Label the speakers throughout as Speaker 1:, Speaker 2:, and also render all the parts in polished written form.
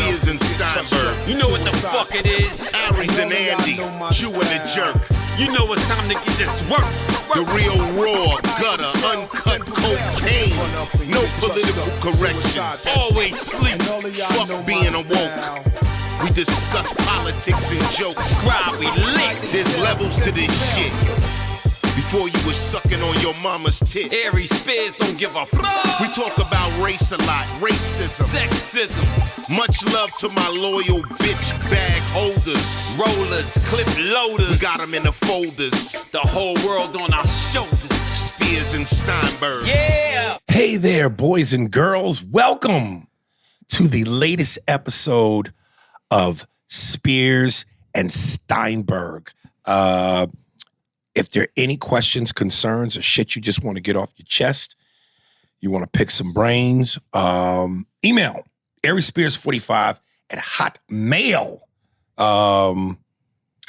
Speaker 1: Spears and Steinberg.
Speaker 2: You know what the fuck it is?
Speaker 1: Aries and Andy, chewing the jerk.
Speaker 2: You know it's time to get this work.
Speaker 1: The real raw, gutter, uncut cocaine. No political corrections.
Speaker 2: Always sleep.
Speaker 1: Fuck being awoke. We discuss politics and jokes.
Speaker 2: Scribe, we lit.
Speaker 1: There's levels to this shit. Before you was sucking on your mama's tit.
Speaker 2: Aries Spears don't give a fuck.
Speaker 1: We talk about race a lot, racism,
Speaker 2: Sexism.
Speaker 1: Much love to my loyal bitch bag holders.
Speaker 2: Rollers, clip loaders.
Speaker 1: We got them in the folders.
Speaker 2: The whole world on our shoulders.
Speaker 1: Spears and Steinberg.
Speaker 2: Yeah.
Speaker 3: Hey there, boys and girls. Welcome to the latest episode of Spears and Steinberg. If there are any questions, concerns, or shit you just want to get off your chest, you want to pick some brains, email ariespears45 at Hotmail. How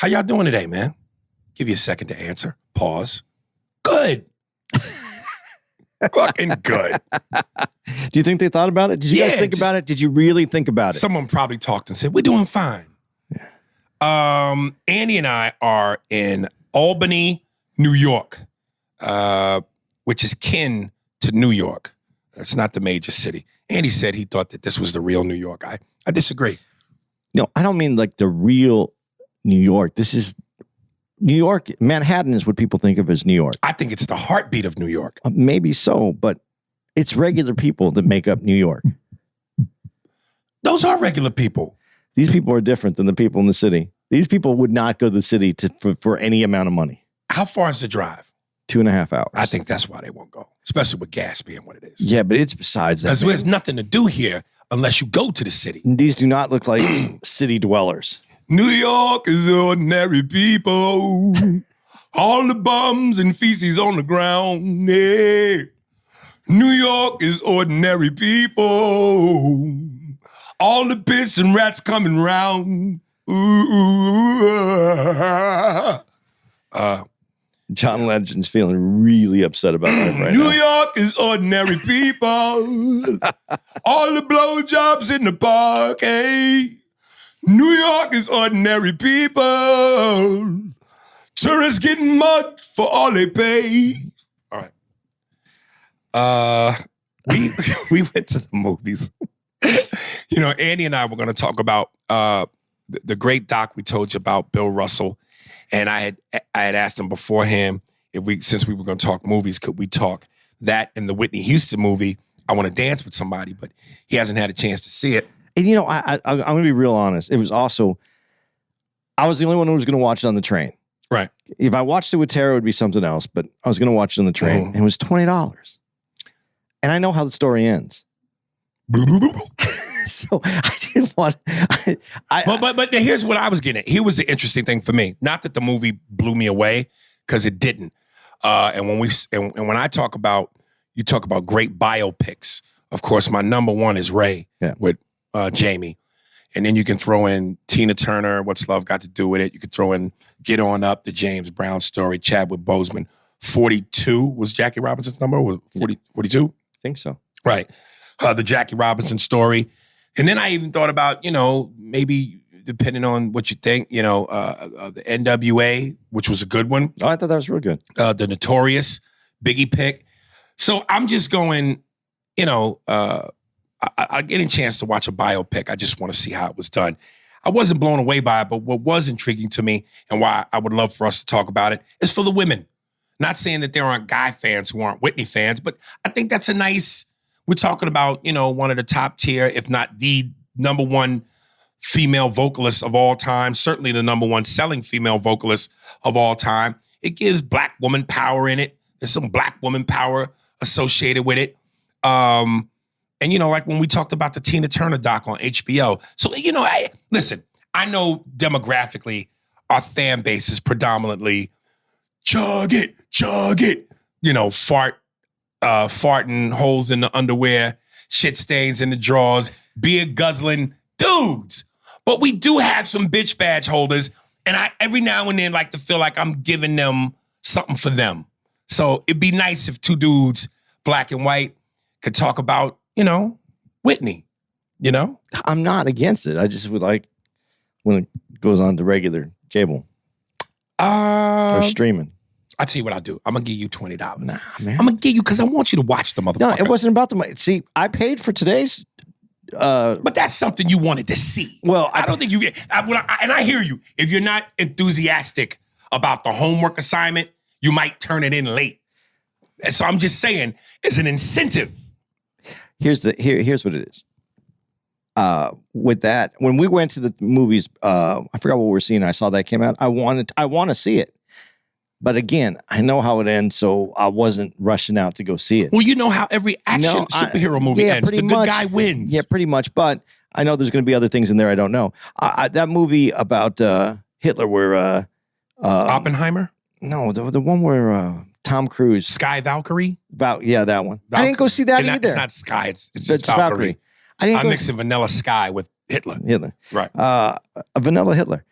Speaker 3: y'all doing today, man? Give you a second to answer. Pause. Good. Fucking good.
Speaker 4: Do you think they thought about it? Did you guys think about it? Did you really think about it?
Speaker 3: Someone probably talked and said, we're doing fine. Yeah. Andy and I are in Albany, New York, which is kin to New York. It's not the major city. Andy said he thought that this was the real New York. I disagree.
Speaker 4: No, I don't mean like the real New York. This is New York. Manhattan is what people think of as New York.
Speaker 3: I think it's the heartbeat of New York.
Speaker 4: Maybe so, but it's regular people that make up New York.
Speaker 3: Those are regular people.
Speaker 4: These people are different than the people in the city. These people would not go to the city for any amount of money.
Speaker 3: How far is the drive?
Speaker 4: 2.5 hours.
Speaker 3: I think that's why they won't go, especially with gas being what it is.
Speaker 4: Yeah, but it's besides that.
Speaker 3: Because there's nothing to do here unless you go to the city.
Speaker 4: These do not look like city dwellers.
Speaker 3: New York is ordinary people. All the bums and feces on the ground. Yeah. New York is ordinary people. All the piss and rats coming round.
Speaker 4: John Legend's feeling really upset about life right
Speaker 3: New
Speaker 4: now.
Speaker 3: York is ordinary people. All the blowjobs in the park, hey. New York is ordinary people. Tourists getting mud for all they pay. All right. We went to the movies. You know, Andy and I were going to talk about the great doc we told you about, Bill Russell. And I had asked him beforehand since we were going to talk movies, could we talk that and the Whitney Houston movie, I Want to Dance with Somebody, but he hasn't had a chance to see it.
Speaker 4: And you know, I'm going to be real honest. It was also, I was the only one who was going to watch it on the train.
Speaker 3: Right.
Speaker 4: If I watched it with Tara, it would be something else, but I was going to watch it on the train. And it was $20. And I know how the story ends. So I didn't want.
Speaker 3: But here's what I was getting at. Here was the interesting thing for me. Not that the movie blew me away, because it didn't. And when I talk about, you talk about great biopics. Of course, my number one is Ray with Jamie, and then you can throw in Tina Turner. What's Love Got to Do with It? You could throw in Get On Up, the James Brown story. Chadwick Boseman. 42 was Jackie Robinson's number. Was 42?
Speaker 4: I think so.
Speaker 3: Right. The Jackie Robinson story. And then I even thought about, maybe depending on what you think, the NWA, which was a good one.
Speaker 4: Oh, I thought that was real good.
Speaker 3: The Notorious, Biggie pick. So I'm just going, I get a chance to watch a biopic. I just want to see how it was done. I wasn't blown away by it, but what was intriguing to me and why I would love for us to talk about it is for the women. Not saying that there aren't guy fans who aren't Whitney fans, but I think that's a nice... We're talking about, one of the top tier, if not the number one female vocalist of all time, certainly the number one selling female vocalist of all time. It gives black woman power in it. There's some black woman power associated with it. And, like when we talked about the Tina Turner doc on HBO. So, listen, I know demographically our fan base is predominantly chug it, farting, holes in the underwear, shit stains in the drawers, beer guzzling dudes. But we do have some bitch badge holders, and I every now and then like to feel like I'm giving them something for them. So it'd be nice if two dudes, black and white, could talk about, Whitney. You know?
Speaker 4: I'm not against it. I just would like when it goes on to regular cable or streaming.
Speaker 3: I'll tell you what I'll do. I'm going to give you $20.
Speaker 4: Nah, man.
Speaker 3: I'm going to give you because I want you to watch the motherfucker.
Speaker 4: No, it wasn't about the money. See, I paid for today's.
Speaker 3: But that's something you wanted to see.
Speaker 4: Well,
Speaker 3: I don't think you. And I hear you. If you're not enthusiastic about the homework assignment, you might turn it in late. And so I'm just saying, it's an incentive. Here's
Speaker 4: what it is. With that, when we went to the movies, I forgot what we were seeing. I saw that came out. I want to see it. But again, I know how it ends, so I wasn't rushing out to go see it.
Speaker 3: Well, you know how every action superhero movie ends. The good guy wins.
Speaker 4: Yeah, pretty much. But I know there's going to be other things in there I don't know. That movie about Hitler where...
Speaker 3: Oppenheimer?
Speaker 4: No, the one where Tom Cruise...
Speaker 3: Sky Valkyrie?
Speaker 4: Yeah, that one. Valkyrie. I didn't go see that either.
Speaker 3: It's not Sky, it's just Valkyrie. I'm mixing Vanilla Sky with Hitler. Right.
Speaker 4: Vanilla Hitler.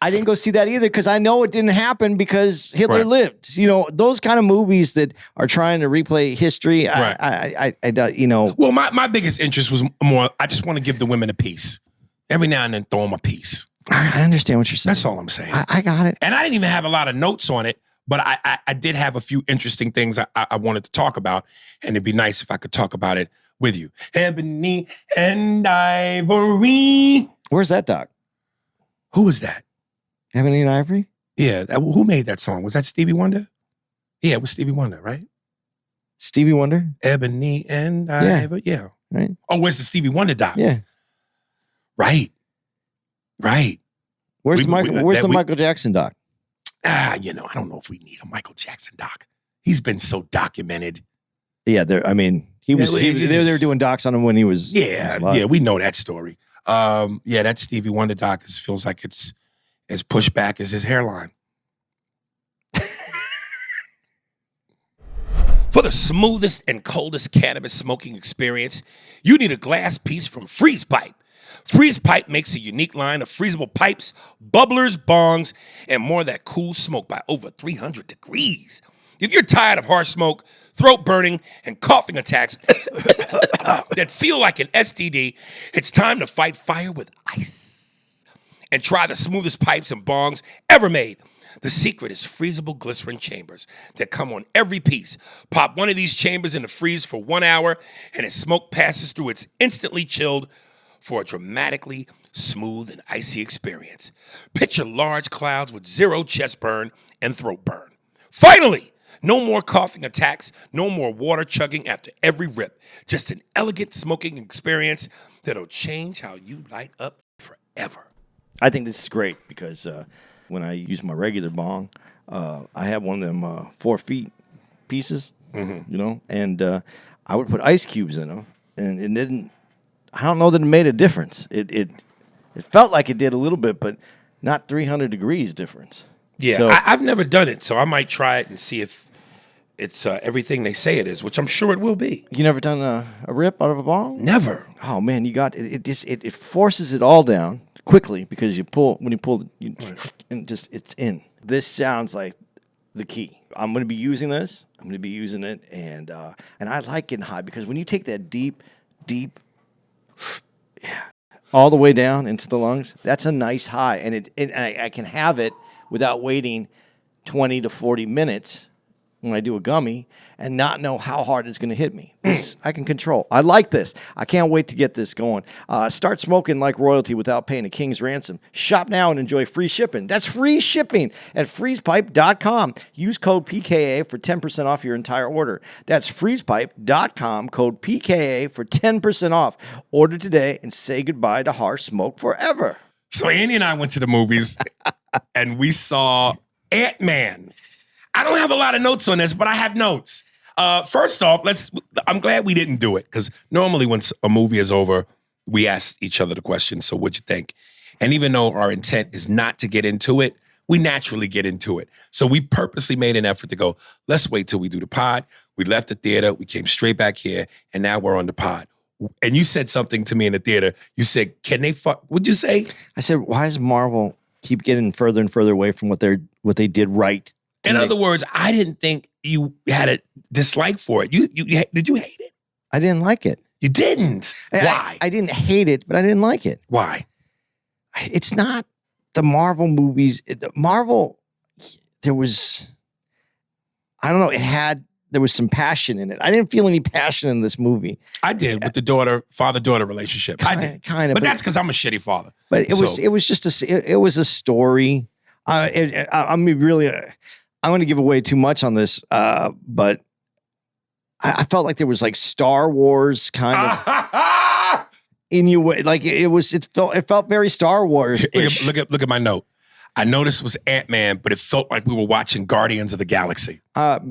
Speaker 4: I didn't go see that either because I know it didn't happen because Hitler lived. You know, those kind of movies that are trying to replay history. I you know.
Speaker 3: Well, my biggest interest was more, I just want to give the women a piece. Every now and then throw them a piece.
Speaker 4: I understand what you're saying.
Speaker 3: That's all I'm saying.
Speaker 4: I got it.
Speaker 3: And I didn't even have a lot of notes on it, but I did have a few interesting things I wanted to talk about. And it'd be nice if I could talk about it with you. Ebony and Ivory.
Speaker 4: Where's that, Doc?
Speaker 3: Who was that?
Speaker 4: Ebony and Ivory?
Speaker 3: Yeah. Who made that song? Was that Stevie Wonder? Yeah, it was Stevie Wonder, right?
Speaker 4: Stevie Wonder?
Speaker 3: Ebony and Ivory. Yeah.
Speaker 4: Right.
Speaker 3: Oh, where's the Stevie Wonder doc?
Speaker 4: Yeah.
Speaker 3: Right.
Speaker 4: Where's the Michael Jackson doc?
Speaker 3: I don't know if we need a Michael Jackson doc. He's been so documented.
Speaker 4: Yeah, they were doing docs on him when he was.
Speaker 3: Yeah, we know that story. That Stevie Wonder doc feels like it's as pushed back as his hairline. For the smoothest and coldest cannabis smoking experience, you need a glass piece from Freeze Pipe. Freeze Pipe makes a unique line of freezable pipes, bubblers, bongs, and more of that cool smoke by over 300 degrees. If you're tired of harsh smoke, throat burning, and coughing attacks that feel like an STD, it's time to fight fire with ice. And try the smoothest pipes and bongs ever made. The secret is freezable glycerin chambers that come on every piece. Pop one of these chambers in the freeze for 1 hour, and as smoke passes through, it's instantly chilled for a dramatically smooth and icy experience. Picture large clouds with zero chest burn and throat burn. Finally, no more coughing attacks, no more water chugging after every rip. Just an elegant smoking experience that'll change how you light up forever.
Speaker 4: I think this is great because when I use my regular bong, I have one of them 4 feet pieces, and I would put ice cubes in them, and it didn't. I don't know that it made a difference. It felt like it did a little bit, but not 300 degrees difference.
Speaker 3: Yeah, so, I've never done it, so I might try it and see if it's everything they say it is, which I'm sure it will be.
Speaker 4: You never done a rip out of a bong?
Speaker 3: Never.
Speaker 4: Oh man, you got it. It forces it all down quickly because and it's in. This sounds like the key. I'm going to be using this. I'm going to be using it, and I like getting high because when you take that deep, all the way down into the lungs, that's a nice high, and I can have it without waiting 20 to 40 minutes when I do a gummy and not know how hard it's going to hit me. This I can control. I like this. I can't wait to get this going. Start smoking like royalty without paying a king's ransom. Shop now and enjoy free shipping. That's free shipping at freezepipe.com. Use code PKA for 10% off your entire order. That's freezepipe.com, code PKA for 10% off. Order today and say goodbye to harsh smoke forever.
Speaker 3: So Andy and I went to the movies and we saw Ant-Man. I don't have a lot of notes on this, but I have notes. First off, I'm glad we didn't do it because normally when a movie is over, we ask each other the question, so what'd you think? And even though our intent is not to get into it, we naturally get into it. So we purposely made an effort to go, let's wait till we do the pod. We left the theater, we came straight back here, and now we're on the pod. And you said something to me in the theater. You said, can they fuck? What'd you say?
Speaker 4: I said, why does Marvel keep getting further and further away from what they did right?
Speaker 3: In other words, I didn't think you had a dislike for it. Did you hate it?
Speaker 4: I didn't like it.
Speaker 3: You didn't. Why?
Speaker 4: I didn't hate it, but I didn't like it.
Speaker 3: Why?
Speaker 4: It's not the Marvel movies. Marvel, there was, I don't know, there was some passion in it. I didn't feel any passion in this movie.
Speaker 3: I did with the father-daughter relationship. I did.
Speaker 4: Kind of.
Speaker 3: But that's because I'm a shitty father.
Speaker 4: But it was just it was a story. I'm going to give away too much on this, but I felt like there was like Star Wars kind of in you way. Like it felt very Star Wars.
Speaker 3: Look at my note. I know this was Ant-Man, but it felt like we were watching Guardians of the Galaxy.
Speaker 4: For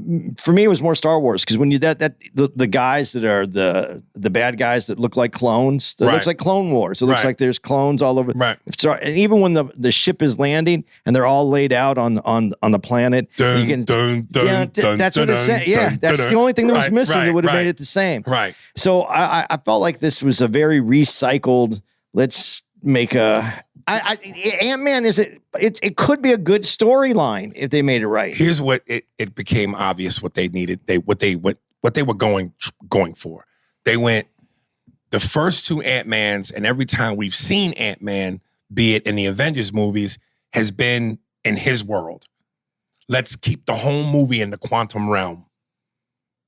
Speaker 4: me, it was more Star Wars because when you the guys that are the bad guys that look like clones, it looks like Clone Wars. It looks like there's clones all over.
Speaker 3: Right.
Speaker 4: And even when the ship is landing and they're all laid out on the planet, that's what it said. Yeah, that's the only thing that was missing that would have made it the same.
Speaker 3: Right.
Speaker 4: So I felt like this was a very recycled. Let's make a. Ant-Man it could be a good storyline if they made it right.
Speaker 3: Here's what it became obvious what they needed. What they were going for. They went the first two Ant-Mans, and every time we've seen Ant-Man, be it in the Avengers movies, has been in his world. Let's keep the whole movie in the quantum realm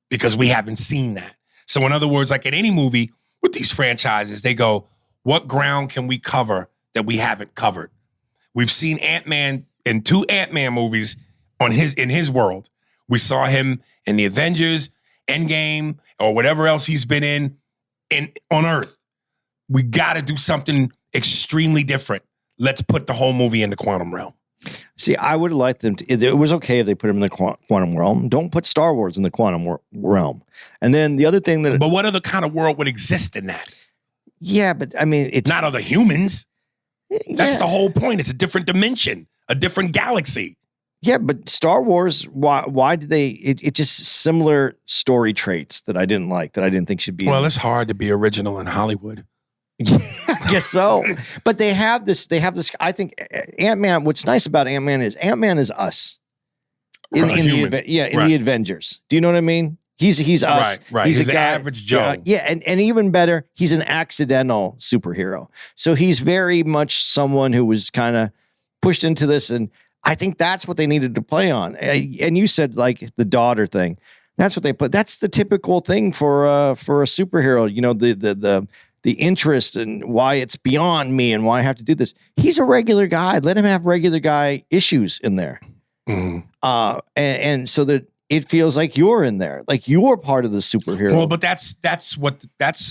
Speaker 3: because we haven't seen that. So in other words, like in any movie with these franchises, they go, what ground can we cover that we haven't covered? We've seen Ant-Man in two Ant-Man movies in his world. We saw him in the Avengers, Endgame, or whatever else he's been in on Earth. We got to do something extremely different. Let's put the whole movie in the quantum realm.
Speaker 4: See, I would have liked them to. It was okay if they put him in the quantum realm. Don't put Star Wars in the quantum realm. And then the other thing
Speaker 3: But what other kind of world would exist in that?
Speaker 4: Yeah, but I mean, it's
Speaker 3: not other humans. That's the whole point. It's a different dimension, a different galaxy.
Speaker 4: Yeah, but Star Wars, why did they, it just similar story traits that I didn't like, that I didn't think should be.
Speaker 3: Well, it's hard to be original in Hollywood.
Speaker 4: Yeah, I guess so. But they have this, I think Ant-Man, what's nice about Ant-Man is us. In the Avengers. Do you know what I mean? He's us.
Speaker 3: Right. He's an average Joe.
Speaker 4: And even better, he's an accidental superhero. So he's very much someone who was kind of pushed into this, and I think that's what they needed to play on. And you said like the daughter thing. That's what they put. That's the typical thing for a superhero. You know, the interest and why it's beyond me and why I have to do this. He's a regular guy. Let him have regular guy issues in there. Mm-hmm. And so that it feels like you're in there, like you're part of the superhero.
Speaker 3: Well, but that's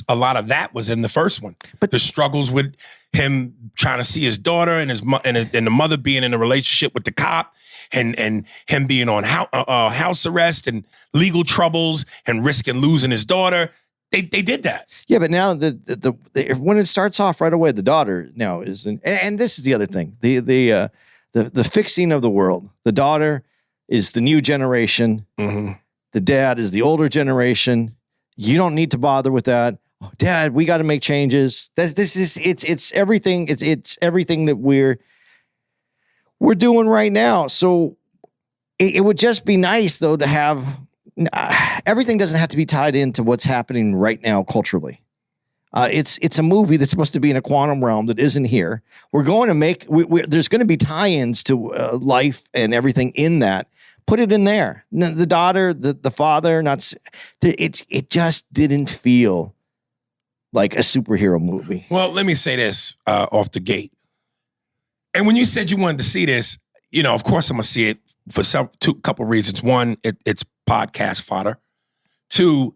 Speaker 3: a lot of that was in the first one. But the struggles with him trying to see his daughter and and the mother being in a relationship with the cop, and him being on house arrest and legal troubles and risking losing his daughter. They did that.
Speaker 4: Yeah, but now the when it starts off right away, the daughter now is and this is the other thing, the fixing of the world. The daughter is the new generation. Mm-hmm. The dad is the older generation. You don't need to bother with that. Oh, Dad, we got to make changes. It's everything. It's everything that we're doing right now. So it would just be nice though to have everything doesn't have to be tied into what's happening right now culturally. It's a movie that's supposed to be in a quantum realm that isn't here. We're going to make there's going to be tie-ins to life and everything in that. Put it in there. The daughter, the father, it just didn't feel like a superhero movie.
Speaker 3: Well, let me say this off the gate. And when you said you wanted to see this, you know, of course I'm gonna see it for couple reasons. One, it's podcast fodder. Two,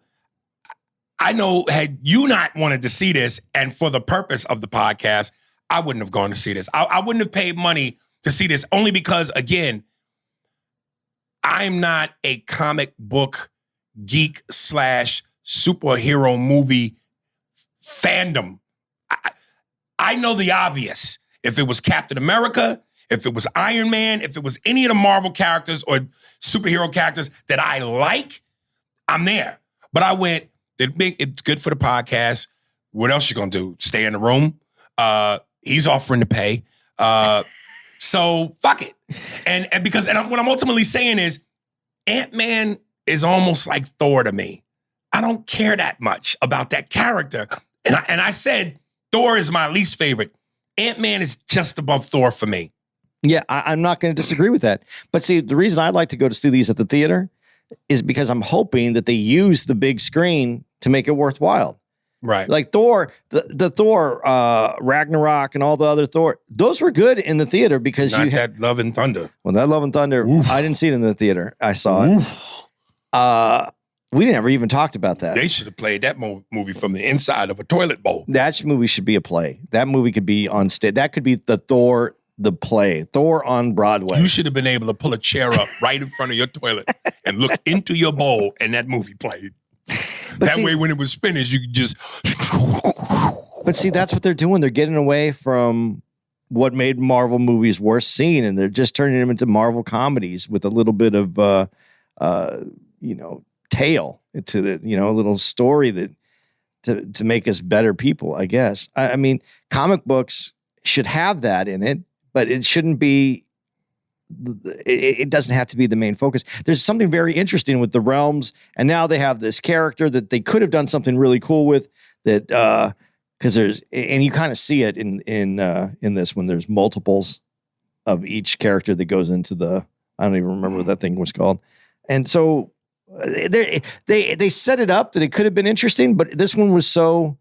Speaker 3: I know had you not wanted to see this, and for the purpose of the podcast, I wouldn't have gone to see this. I wouldn't have paid money to see this only because, again, I'm not a comic book geek / superhero movie fandom. I know the obvious. If it was Captain America, if it was Iron Man, if it was any of the Marvel characters or superhero characters that I like, I'm there. But I went, it's good for the podcast. What else you gonna do? Stay in the room? He's offering to pay. So fuck it. And what I'm ultimately saying is Ant-Man is almost like Thor to me. I don't care that much about that character. And I said Thor is my least favorite. Ant-Man is just above Thor for me.
Speaker 4: Yeah, I'm not going to disagree with that. But see, the reason I like to go to see these at the theater is because I'm hoping that they use the big screen to make it worthwhile.
Speaker 3: Right.
Speaker 4: Like Thor, the Thor, Ragnarok, and all the other Thor, those were good in the theater because
Speaker 3: Not that Love and Thunder.
Speaker 4: Well, that Love and Thunder,
Speaker 3: Oof.
Speaker 4: I didn't see it in the theater. I saw it. We never even talked about that.
Speaker 3: They should have played that movie from the inside of a toilet bowl.
Speaker 4: That movie should be a play. That movie could be on stage. That could be the Thor, the play. Thor on Broadway.
Speaker 3: You should have been able to pull a chair up right in front of your toilet and look into your bowl, and that movie played. That way, when it was finished, you could just.
Speaker 4: But see, that's what they're doing. They're getting away from what made Marvel movies worth seeing, and they're just turning them into Marvel comedies with a little bit of, tale to the, a little story that to make us better people, I guess. I mean, comic books should have that in it, but it shouldn't be. It doesn't have to be the main focus. There's something very interesting with the realms, and now they have this character that they could have done something really cool with. That because and you kind of see it in this when there's multiples of each character that goes into the. I don't even remember what that thing was called, and so they set it up that it could have been interesting, but this one was so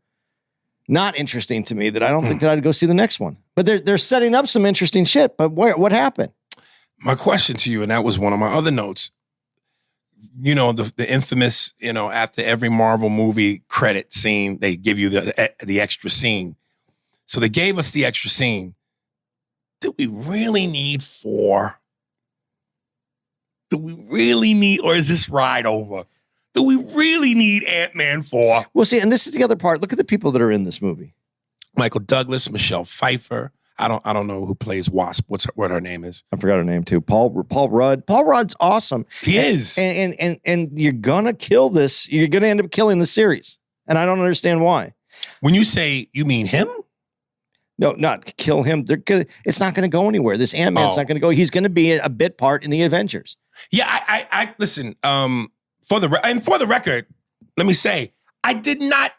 Speaker 4: not interesting to me that I don't think that I'd go see the next one. But they're setting up some interesting shit. But what happened?
Speaker 3: My question to you, and that was one of my other notes, the infamous, after every Marvel movie credit scene, they give you the extra scene. So they gave us the extra scene. Do we really need 4? Do we really need, or is this ride over? Do we really need Ant-Man 4?
Speaker 4: Well, see, and this is the other part. Look at the people that are in this movie.
Speaker 3: Michael Douglas, Michelle Pfeiffer. I don't know who plays Wasp. What her name is?
Speaker 4: I forgot her name too. Paul Rudd. Paul Rudd's awesome.
Speaker 3: He is.
Speaker 4: And you're gonna kill this. You're gonna end up killing the series. And I don't understand why.
Speaker 3: When you say you mean him?
Speaker 4: No, not kill him. It's not gonna go anywhere. This Ant-Man's not gonna go. He's gonna be a bit part in the Avengers.
Speaker 3: Yeah, I listen. For the record, let me say I did not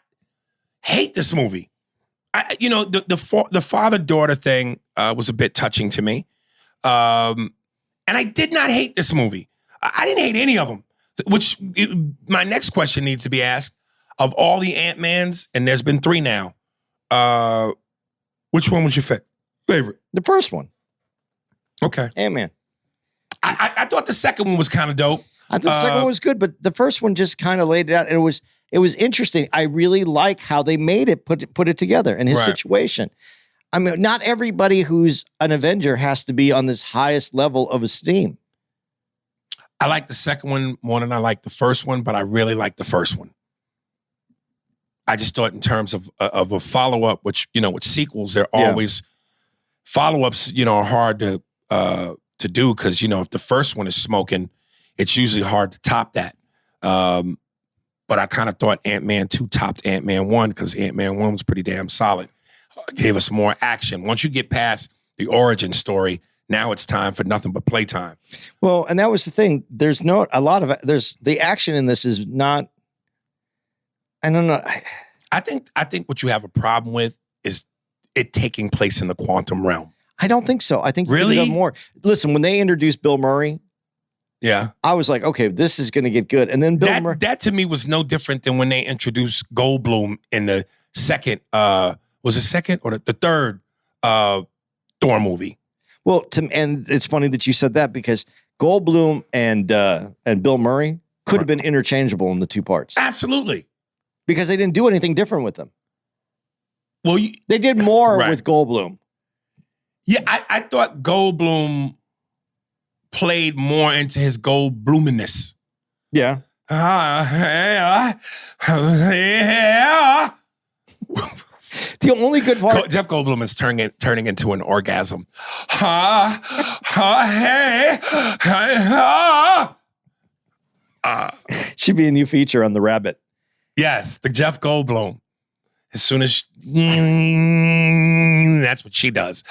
Speaker 3: hate this movie. The father-daughter thing was a bit touching to me. And I did not hate this movie. I didn't hate any of them, my next question needs to be asked. Of all the Ant-Mans, and there's been 3 now, which one was your favorite?
Speaker 4: The first one.
Speaker 3: Okay.
Speaker 4: Ant-Man.
Speaker 3: I thought the second one was kind of dope.
Speaker 4: I thought the second one was good, but the first one just kind of laid it out. And it was interesting. I really like how they made it, put it together and his situation. I mean, not everybody who's an Avenger has to be on this highest level of esteem.
Speaker 3: I like the second one more than I like the first one, but I really like the first one. I just thought in terms of a follow-up, which, with sequels, they're always follow-ups, are hard to do because, if the first one is smoking, it's usually hard to top that. But I kind of thought Ant-Man 2 topped Ant-Man 1 because Ant-Man 1 was pretty damn solid. Gave us more action. Once you get past the origin story, now it's time for nothing but playtime.
Speaker 4: Well, and that was the thing. There's the action in this is not, I don't know.
Speaker 3: I think what you have a problem with is it taking place in the quantum realm.
Speaker 4: I don't think so. I think you
Speaker 3: really
Speaker 4: could have done more. Listen, when they introduced Bill Murray, I was like, okay, this is going to get good. And then Murray.
Speaker 3: That to me was no different than when they introduced Goldblum in the second, was it second or the third Thor movie?
Speaker 4: Well, and it's funny that you said that because Goldblum and Bill Murray could have been interchangeable in the 2 parts.
Speaker 3: Absolutely.
Speaker 4: Because they didn't do anything different with them.
Speaker 3: Well,
Speaker 4: they did more with Goldblum.
Speaker 3: Yeah, I thought Goldblum played more into his Goldbluminess.
Speaker 4: Yeah. The only good part.
Speaker 3: Jeff Goldblum is turning into an orgasm.
Speaker 4: Should be a new feature on The Rabbit.
Speaker 3: Yes, the Jeff Goldblum. As soon as that's what she does.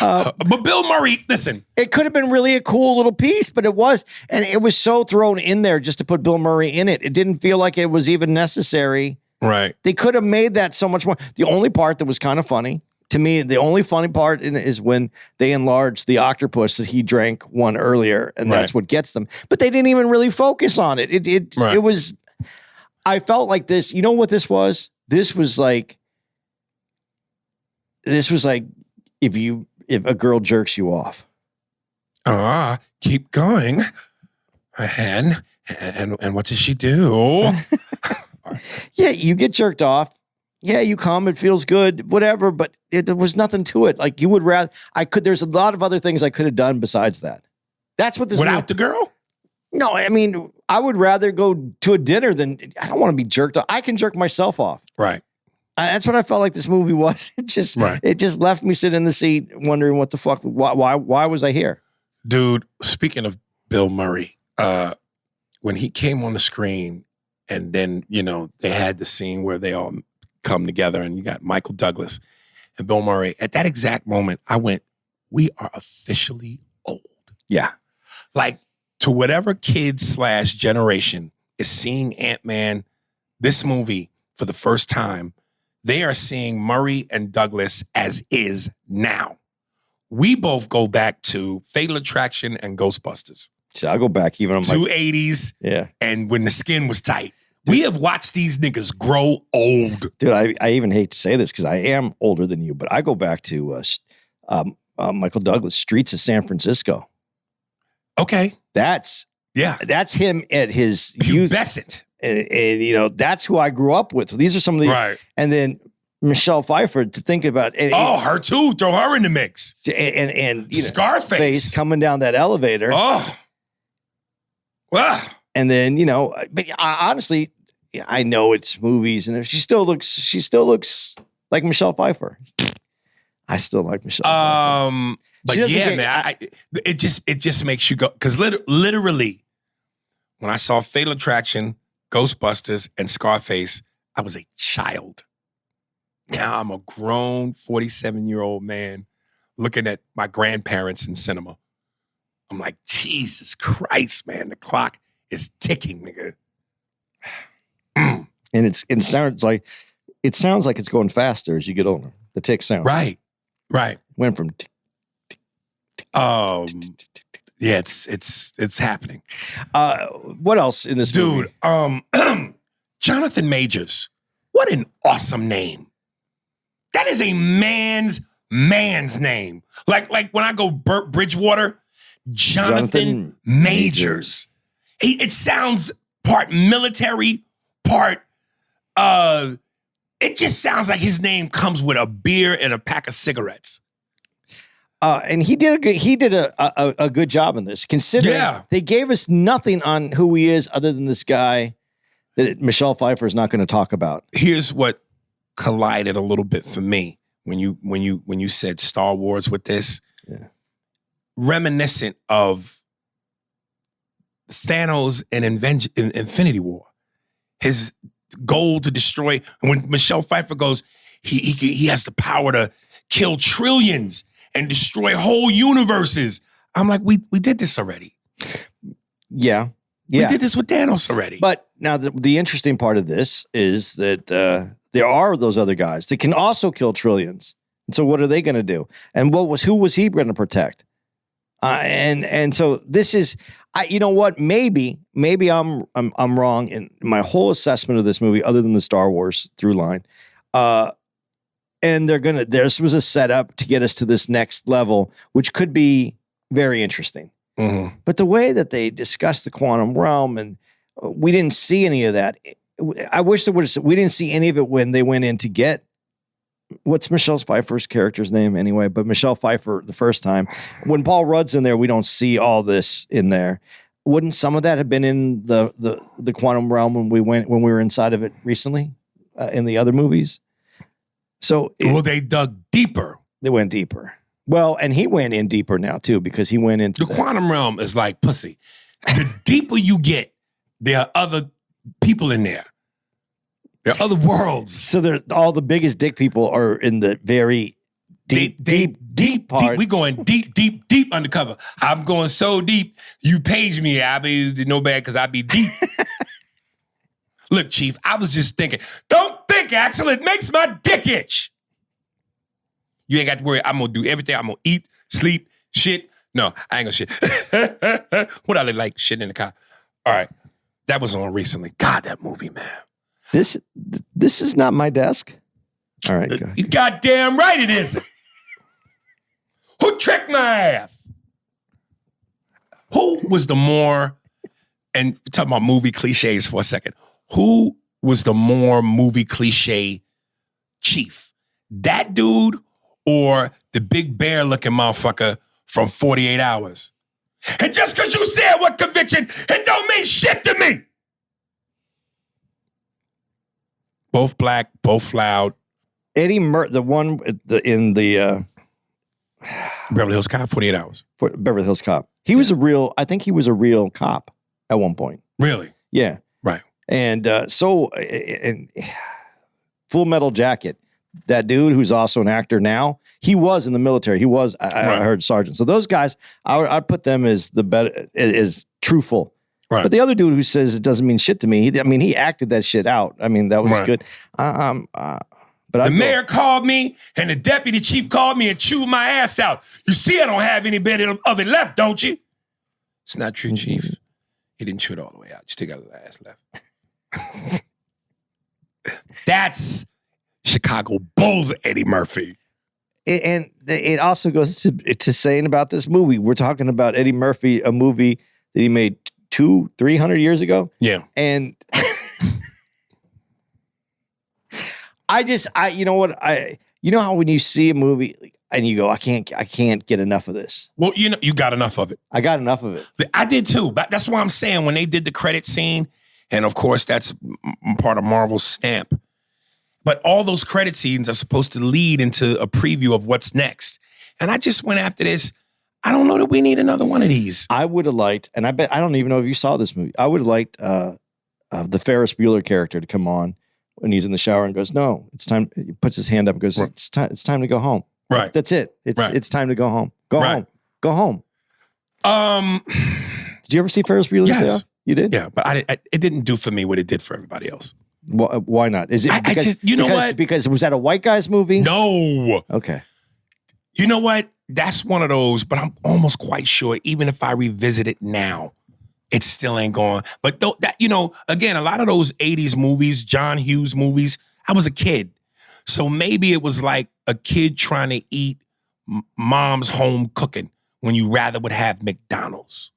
Speaker 3: But Bill Murray, listen.
Speaker 4: It could have been really a cool little piece, but it was. And it was so thrown in there just to put Bill Murray in it. It didn't feel like it was even necessary.
Speaker 3: Right.
Speaker 4: They could have made that so much more. The only part that was kind of funny, to me, the only funny part is when they enlarged the octopus that he drank one earlier, and that's what gets them. But they didn't even really focus on it. It was, I felt like this, you know what this was? This was like if a girl jerks you off.
Speaker 3: Keep going. And what does she do?
Speaker 4: Yeah, you get jerked off. Yeah, you come, it feels good, whatever, but there was nothing to it. Like you would rather, there's a lot of other things I could have done besides that. That's what this
Speaker 3: Without the girl?
Speaker 4: No, I mean, I would rather go to a dinner than, I don't want to be jerked off. I can jerk myself off.
Speaker 3: Right.
Speaker 4: That's what I felt like this movie was. It just left me sitting in the seat wondering what the fuck, why was I here?
Speaker 3: Dude, speaking of Bill Murray, when he came on the screen and then, they had the scene where they all come together and you got Michael Douglas and Bill Murray. At that exact moment, I went, we are officially old.
Speaker 4: Yeah.
Speaker 3: Like to whatever kid/generation is seeing Ant-Man, this movie for the first time, they are seeing Murray and Douglas as is now. We both go back to Fatal Attraction and Ghostbusters.
Speaker 4: So I'll go back even on
Speaker 3: two 80s.
Speaker 4: Yeah.
Speaker 3: And when the skin was tight. We have watched these niggas grow old.
Speaker 4: Dude, I even hate to say this because I am older than you, but I go back to Michael Douglas, Streets of San Francisco.
Speaker 3: Okay.
Speaker 4: That's him at his
Speaker 3: pubescent.
Speaker 4: And that's who I grew up with. These are some of the
Speaker 3: right.
Speaker 4: And then Michelle Pfeiffer to think about.
Speaker 3: Her too. Throw her in the mix.
Speaker 4: And
Speaker 3: Scarface
Speaker 4: coming down that elevator.
Speaker 3: Oh. Wow.
Speaker 4: And then, but honestly, I know it's movies, and she still looks like Michelle Pfeiffer. I still like Michelle Pfeiffer.
Speaker 3: But yeah, man, it just makes you go, because literally, when I saw Fatal Attraction, Ghostbusters, and Scarface, I was a child. Now I'm a grown 47-year-old man looking at my grandparents in cinema. I'm like, Jesus Christ, man, the clock is ticking, nigga.
Speaker 4: And it sounds like it's going faster as you get older. The tick sound.
Speaker 3: Right.
Speaker 4: Went from tick, tick, tick,
Speaker 3: yeah, it's happening.
Speaker 4: What else in this movie?
Speaker 3: Dude, Jonathan Majors. What an awesome name. That is a man's name. Like when I go Burt Bridgewater, Jonathan Majors. It sounds part military, part it just sounds like his name comes with a beer and a pack of cigarettes.
Speaker 4: And he did a good job in this, considering they gave us nothing on who he is other than this guy that Michelle Pfeiffer is not going to talk about.
Speaker 3: Here's what collided a little bit for me when you said Star Wars with this.
Speaker 4: Yeah.
Speaker 3: Reminiscent of Thanos in Infinity War. His goal to destroy, and when Michelle Pfeiffer goes, he has the power to kill trillions and destroy whole universes. I'm like, we did this already.
Speaker 4: Yeah.
Speaker 3: We did this with Thanos already.
Speaker 4: But now the interesting part of this is that there are those other guys that can also kill trillions. And so what are they going to do? And who was he going to protect? And so this is, you know what? Maybe I'm wrong in my whole assessment of this movie, other than the Star Wars through line. And this was a setup to get us to this next level, which could be very interesting.
Speaker 3: Mm-hmm.
Speaker 4: But the way that they discussed the quantum realm, and we didn't see any of that. I wish we didn't see any of it when they went in to get, what's Michelle Pfeiffer's character's name anyway? But Michelle Pfeiffer the first time. When Paul Rudd's in there, we don't see all this in there. Wouldn't some of that have been in the quantum realm when we were inside of it recently in the other movies? So
Speaker 3: they dug deeper.
Speaker 4: They went deeper. Well, and he went in deeper now too, because he went into
Speaker 3: the quantum realm is like pussy. The deeper you get, there are other people in there. There are other worlds.
Speaker 4: So all the biggest dick people are in the very
Speaker 3: deep
Speaker 4: part.
Speaker 3: We going deep undercover. I'm going so deep. You page me. I be no bad because I be deep. Look, Chief, I was just thinking. Don't think, Axel. It makes my dick itch. You ain't got to worry. I'm gonna do everything. I'm gonna eat, sleep, shit. No, I ain't gonna shit. What I look like shit in the car. All right, that was on recently. God, that movie, man.
Speaker 4: This is not my desk. All right, go.
Speaker 3: You goddamn right it isn't. Who tricked my ass? Who was the more, and talking about movie cliches for a second, who was the more movie cliche chief? That dude or the big bear looking motherfucker from 48 Hours? And just because you said what conviction, it don't mean shit to me. Both black, both loud.
Speaker 4: Eddie the one in the
Speaker 3: Beverly Hills Cop, 48 Hours.
Speaker 4: Beverly Hills Cop. He was I think he was a real cop at one point.
Speaker 3: Really?
Speaker 4: Yeah.
Speaker 3: Right.
Speaker 4: And Full Metal Jacket, that dude who's also an actor now, he was in the military. He was, I heard, sergeant. So those guys, I'd put them as the better, as truthful.
Speaker 3: Right.
Speaker 4: But the other dude who says it doesn't mean shit to me, he acted that shit out. I mean, that was good. But
Speaker 3: the mayor called me and the deputy chief called me and chewed my ass out. You see I don't have any bit of it left, don't you? It's not true, Chief. He didn't chew it all the way out. You still got a little ass left. That's Chicago Bulls Eddie Murphy.
Speaker 4: And it also goes to saying about this movie. We're talking about Eddie Murphy, a movie that he made 200-300 years ago.
Speaker 3: Yeah.
Speaker 4: And you know what? You know how when you see a movie and you go, I can't get enough of this.
Speaker 3: Well, you got enough of it.
Speaker 4: I got enough of it.
Speaker 3: I did too, but that's why I'm saying when they did the credit scene, and of course that's part of Marvel's stamp, but all those credit scenes are supposed to lead into a preview of what's next. And I just went after this. I don't know that we need another one of these.
Speaker 4: I would have liked, and I don't even know if you saw this movie. I would have liked the Ferris Bueller character to come on when he's in the shower and goes, "No, it's time." He puts his hand up and goes,
Speaker 3: Right.
Speaker 4: It's time to go home."
Speaker 3: Right.
Speaker 4: That's it. It's time to go home. Go
Speaker 3: Right.
Speaker 4: home. Go home. Did you ever see Ferris Bueller's Day Off? You did?
Speaker 3: Yeah, but it didn't do for me what it did for everybody else.
Speaker 4: Why not? Is it
Speaker 3: what?
Speaker 4: Because was that a white guy's movie?
Speaker 3: No.
Speaker 4: Okay.
Speaker 3: You know what? That's one of those, but I'm almost quite sure even if I revisit it now, it still ain't going. But again, a lot of those 80s movies, John Hughes movies, I was a kid. So maybe it was like a kid trying to eat mom's home cooking when you rather would have McDonald's.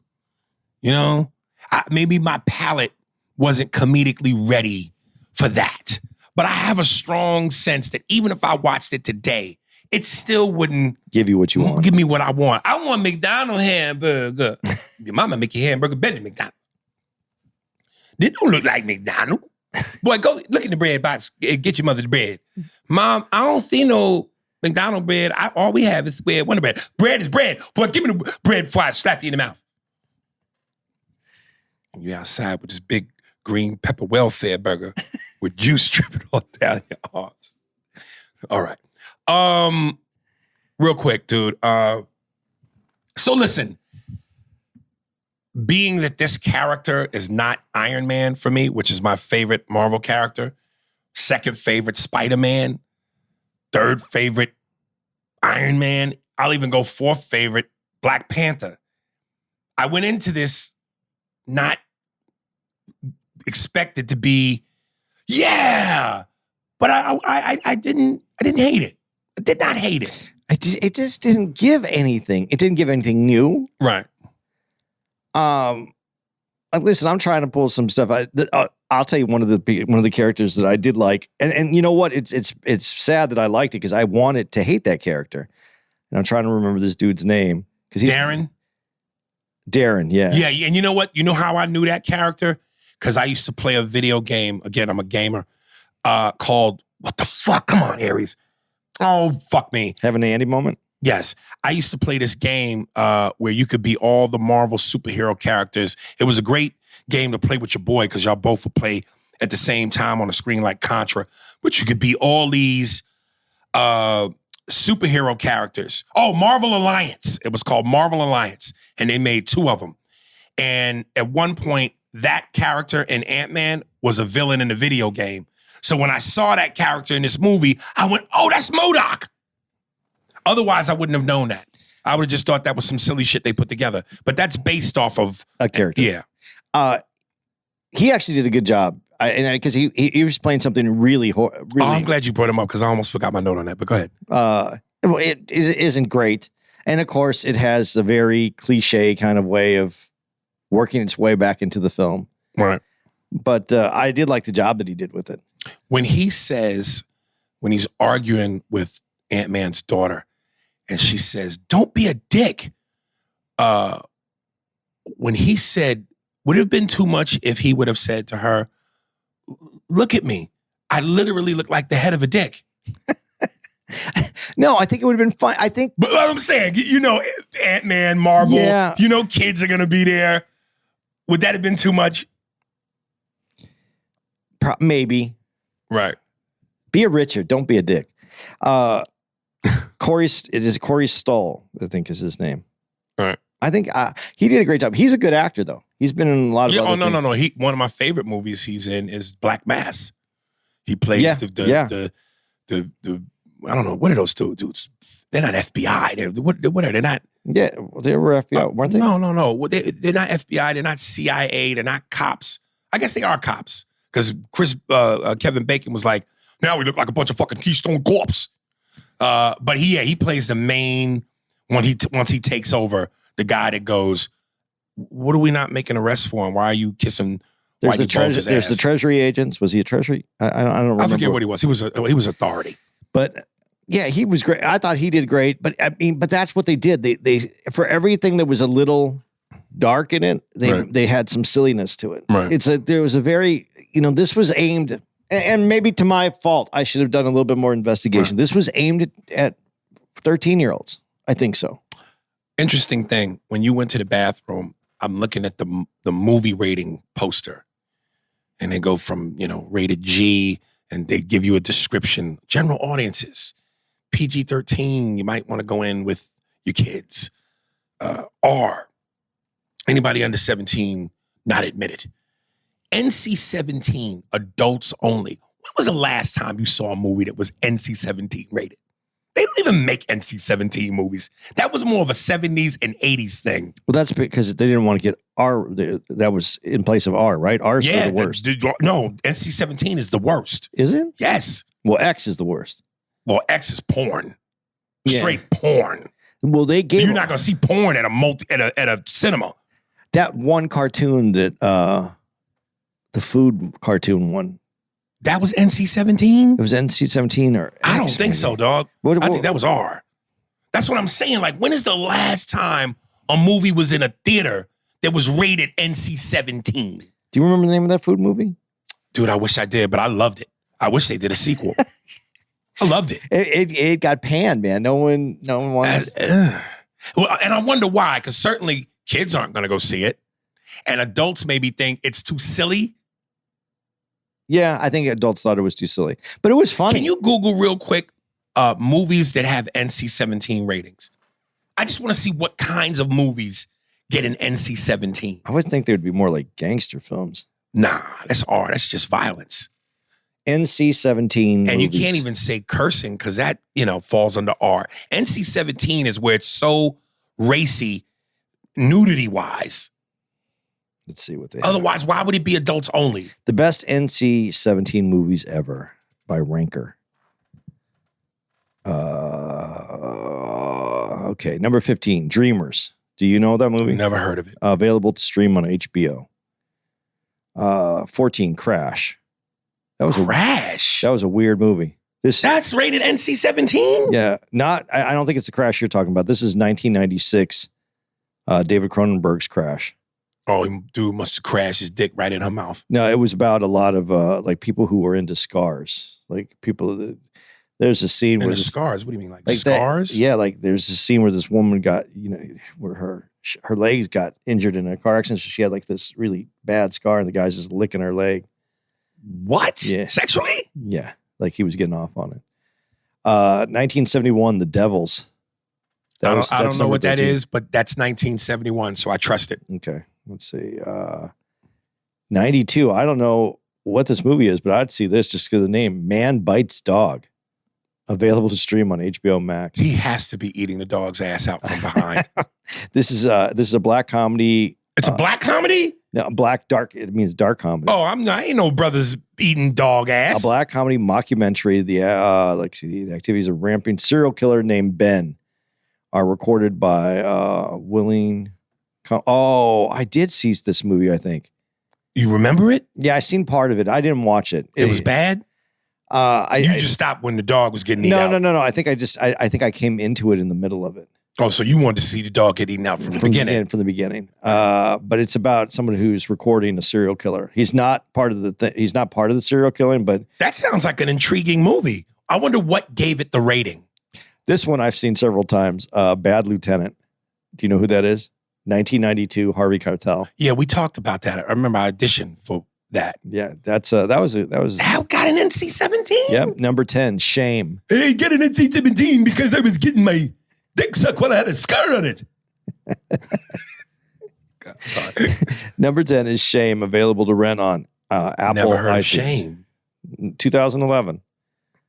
Speaker 3: Maybe my palate wasn't comedically ready for that. But I have a strong sense that even if I watched it today, it still wouldn't
Speaker 4: give you what you want.
Speaker 3: Give me what I want. I want McDonald's hamburger. Your mama make your hamburger better than McDonald's. They don't look like McDonald's. Boy, go look in the bread box and get your mother the bread. Mom, I don't see no McDonald's bread. All we have is square Wonder Bread. Bread is bread. Boy, give me the bread before I slap you in the mouth. And you outside with this big green pepper welfare burger with juice dripping all down your arms. All right. Real quick, dude. So listen, being that this character is not Iron Man for me, which is my favorite Marvel character, second favorite Spider-Man, third favorite Iron Man, I'll even go fourth favorite Black Panther. I went into this not expected to be, but I didn't hate it. I did not hate it.
Speaker 4: It just didn't give anything. It didn't give anything new.
Speaker 3: Right.
Speaker 4: Listen, I'm trying to pull some stuff. I'll tell you one of the characters that I did like, and you know what? It's sad that I liked it because I wanted to hate that character, and I'm trying to remember this dude's name because he's
Speaker 3: Darren.
Speaker 4: Yeah.
Speaker 3: Yeah, and you know what? You know how I knew that character? Because I used to play a video game. Again, I'm a gamer. Called what the fuck? Come on, Aries. Oh, fuck me.
Speaker 4: Have an Andy moment?
Speaker 3: Yes. I used to play this game where you could be all the Marvel superhero characters. It was a great game to play with your boy because y'all both would play at the same time on a screen like Contra. But you could be all these superhero characters. Oh, Marvel Alliance. It was called Marvel Alliance, and they made 2 of them. And at one point, that character in Ant-Man was a villain in the video game. So when I saw that character in this movie, I went, oh, that's MODOK. Otherwise, I wouldn't have known that. I would have just thought that was some silly shit they put together. But that's based off of
Speaker 4: a character.
Speaker 3: Yeah.
Speaker 4: He actually did a good job. Because he was playing something really.
Speaker 3: Oh, I'm glad you brought him up because I almost forgot my note on that. But go ahead.
Speaker 4: It isn't great, and of course, it has a very cliche kind of way of working its way back into the film.
Speaker 3: Right.
Speaker 4: But I did like the job that he did with it.
Speaker 3: When he's arguing with Ant-Man's daughter, and she says, "Don't be a dick." When he said, would it have been too much if he would have said to her, look at me. I literally look like the head of a dick.
Speaker 4: No, I think it would have been fine. I think.
Speaker 3: But what I'm saying, Ant-Man, Marvel,
Speaker 4: Yeah.
Speaker 3: Kids are going to be there. Would that have been too much?
Speaker 4: Maybe.
Speaker 3: Right.
Speaker 4: Be a Richard. Don't be a dick. Corey Stoll, I think is his name.
Speaker 3: All right.
Speaker 4: I think he did a great job. He's a good actor, though. He's been in a lot of other things.
Speaker 3: No. One of my favorite movies he's in is Black Mass. He plays the I don't know, what are those two dudes? They're not FBI. What are they not?
Speaker 4: Yeah, they were FBI, weren't they?
Speaker 3: No. They're not FBI. They're not CIA. They're not cops. I guess they are cops because Kevin Bacon was like, now we look like a bunch of fucking Keystone Corps. But he plays the main once he takes over, the guy that goes, what are we not making arrests for? And why are you kissing?
Speaker 4: There's the Treasury agents. Was he a Treasury? I don't remember.
Speaker 3: I forget what he was. He was authority.
Speaker 4: But yeah, he was great. I thought he did great. But but that's what they did. They for everything that was a little dark in it, they had some silliness to it.
Speaker 3: Right.
Speaker 4: There was a very this was aimed, and maybe to my fault, I should have done a little bit more investigation. Right. This was aimed at 13-year-olds. I think so.
Speaker 3: Interesting thing. When you went to the bathroom, I'm looking at the movie rating poster, and they go from rated G, and they give you a description. General audiences, PG-13. You might want to go in with your kids. R. Anybody under 17 not admitted. NC-17, adults only. When was the last time you saw a movie that was NC-17 rated? They don't even make NC-17 movies. That was more of a 70s and 80s thing.
Speaker 4: Well, that's because they didn't want to get R. That was in place of R, right? R is the worst.
Speaker 3: No, NC-17 is the worst.
Speaker 4: Is it?
Speaker 3: Yes.
Speaker 4: Well, X is the worst.
Speaker 3: Well, X is porn. Straight porn.
Speaker 4: Well, they gave.
Speaker 3: You're not going to see porn at a cinema.
Speaker 4: That one cartoon that the food cartoon one.
Speaker 3: That was NC-17?
Speaker 4: It was NC-17 or X,
Speaker 3: I don't think so, dog. I think that was R. That's what I'm saying. Like, when is the last time a movie was in a theater that was rated NC-17?
Speaker 4: Do you remember the name of that food movie?
Speaker 3: Dude, I wish I did, but I loved it. I wish they did a sequel. I loved it.
Speaker 4: It got panned, man. No one wanted it.
Speaker 3: Well, and I wonder why, because certainly kids aren't going to go see it. And adults maybe think it's too silly.
Speaker 4: Yeah, I think adults thought it was too silly. But it was funny.
Speaker 3: Can you Google real quick movies that have NC-17 ratings? I just want to see what kinds of movies get an NC-17.
Speaker 4: I would think there would be more like gangster films.
Speaker 3: Nah, that's R. That's just violence.
Speaker 4: NC-17
Speaker 3: And
Speaker 4: movies.
Speaker 3: you can't even say cursing because that, falls under R. NC-17 is where it's so racy, nudity-wise.
Speaker 4: Let's see what they
Speaker 3: Otherwise, why would it be adults only?
Speaker 4: The best NC-17 movies ever by Ranker. Okay, number 15, Dreamers. Do you know that movie?
Speaker 3: Never heard of it.
Speaker 4: Available to stream on HBO. 14, Crash.
Speaker 3: Crash?
Speaker 4: That was a weird movie.
Speaker 3: That's rated NC-17?
Speaker 4: Yeah, I don't think it's the Crash you're talking about. This is 1996, David Cronenberg's Crash.
Speaker 3: Oh, dude must have crashed his dick right in her mouth.
Speaker 4: No, it was about a lot of like people who were into scars. Like people that there's a scene where
Speaker 3: scars. What do you mean, like scars?
Speaker 4: Yeah, like there's a scene where this woman got where her legs got injured in a car accident. So she had like this really bad scar, and the guy's just licking her leg.
Speaker 3: What?
Speaker 4: Yeah,
Speaker 3: sexually?
Speaker 4: Yeah, like he was getting off on it. 1971, The Devils.
Speaker 3: I don't
Speaker 4: That's
Speaker 3: know
Speaker 4: number
Speaker 3: what that
Speaker 4: 13.
Speaker 3: is, but that's 1971, so I trust it.
Speaker 4: Okay, let's see. 92. I don't know what this movie is, but I'd see this just because of the name. Man Bites Dog. Available to stream on HBO Max.
Speaker 3: He has to be eating the dog's ass out from behind.
Speaker 4: This is a black comedy.
Speaker 3: It's a black comedy?
Speaker 4: No, black dark. It means dark comedy.
Speaker 3: Oh, I ain't no brothers eating dog ass.
Speaker 4: A black comedy mockumentary. The activities of ramping serial killer named Ben are recorded by Willing. I did see this movie, I think.
Speaker 3: You remember it?
Speaker 4: Yeah, I seen part of it. I didn't watch it.
Speaker 3: It was bad?
Speaker 4: I
Speaker 3: just stopped when the dog was getting eaten out.
Speaker 4: No. I think I came into it in the middle of it.
Speaker 3: Oh, so you wanted to see the dog get eaten out from the beginning?
Speaker 4: From the beginning. But it's about someone who's recording a serial killer. He's not part of the serial killing, but
Speaker 3: That sounds like an intriguing movie. I wonder what gave it the rating.
Speaker 4: this one I've seen several times. Bad Lieutenant. Do you know who that is? 1992 Harvey Keitel.
Speaker 3: Yeah, we talked about that. I remember I auditioned for that.
Speaker 4: Yeah, that was.
Speaker 3: How got an NC-17?
Speaker 4: Yep, number 10, Shame.
Speaker 3: It ain't get an NC-17 because I was getting my dick sucked while I had a scar on it. God, sorry.
Speaker 4: Number 10 is Shame, available to rent on Apple.
Speaker 3: Never heard
Speaker 4: iTunes.
Speaker 3: of Shame.
Speaker 4: 2011.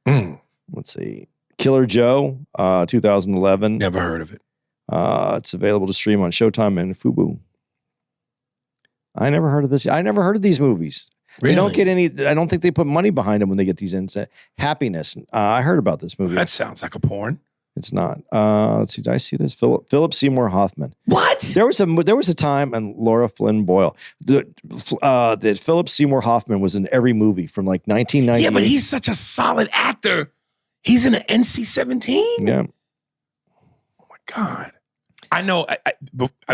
Speaker 3: Mm,
Speaker 4: Let's see. Killer Joe, 2011.
Speaker 3: never heard of it.
Speaker 4: It's available to stream on Showtime and Fubo. I never heard of this. I never heard of these movies.
Speaker 3: Really?
Speaker 4: They don't get any. I don't think they put money behind them when they get these Happiness. I heard about this movie.
Speaker 3: That sounds like a porn.
Speaker 4: It's not. Let's see. Did I see this? Philip Seymour Hoffman.
Speaker 3: What?
Speaker 4: There was a time, and Laura Flynn Boyle, that Philip Seymour Hoffman was in every movie from like 1990.
Speaker 3: Yeah, but he's such a solid actor. He's in an NC-17?
Speaker 4: Yeah.
Speaker 3: Oh, my God. I know,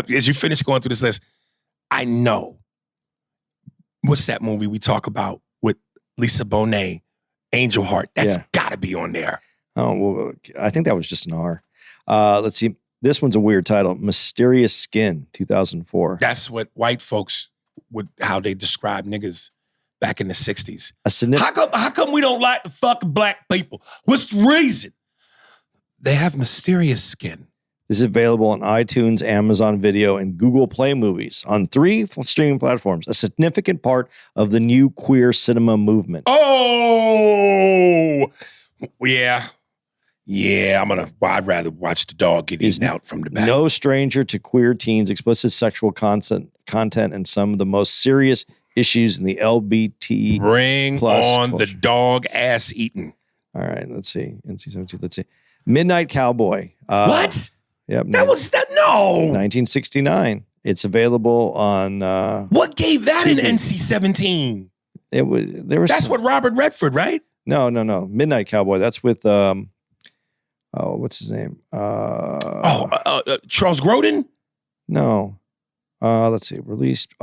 Speaker 3: as you finish going through this list, I know. What's that movie we talk about with Lisa Bonet, Angel Heart? That's got to be on there.
Speaker 4: Oh, well, I think that was just an R. Let's see. This one's a weird title. Mysterious Skin, 2004.
Speaker 3: That's what white folks how they describe niggas back in the 60s. How come we don't like to fuck black people? What's the reason? They have mysterious skin.
Speaker 4: This is available on iTunes, Amazon Video, and Google Play Movies on 3 streaming platforms, a significant part of the new queer cinema movement.
Speaker 3: Oh, yeah. Yeah, I'd rather watch the dog get eaten out from the back.
Speaker 4: No stranger to queer teens, explicit sexual content, and some of the most serious issues in the LBT.
Speaker 3: Bring
Speaker 4: plus
Speaker 3: on
Speaker 4: culture.
Speaker 3: the dog ass eating.
Speaker 4: All right, let's see. NC-17, let's see. Midnight Cowboy.
Speaker 3: What?
Speaker 4: Yep.
Speaker 3: No.
Speaker 4: 1969. It's available on.
Speaker 3: What gave that
Speaker 4: TV.
Speaker 3: an NC-17?
Speaker 4: That's
Speaker 3: what Robert Redford, right?
Speaker 4: No. Midnight Cowboy. That's with what's his name?
Speaker 3: Charles Grodin?
Speaker 4: No. Let's see. Released.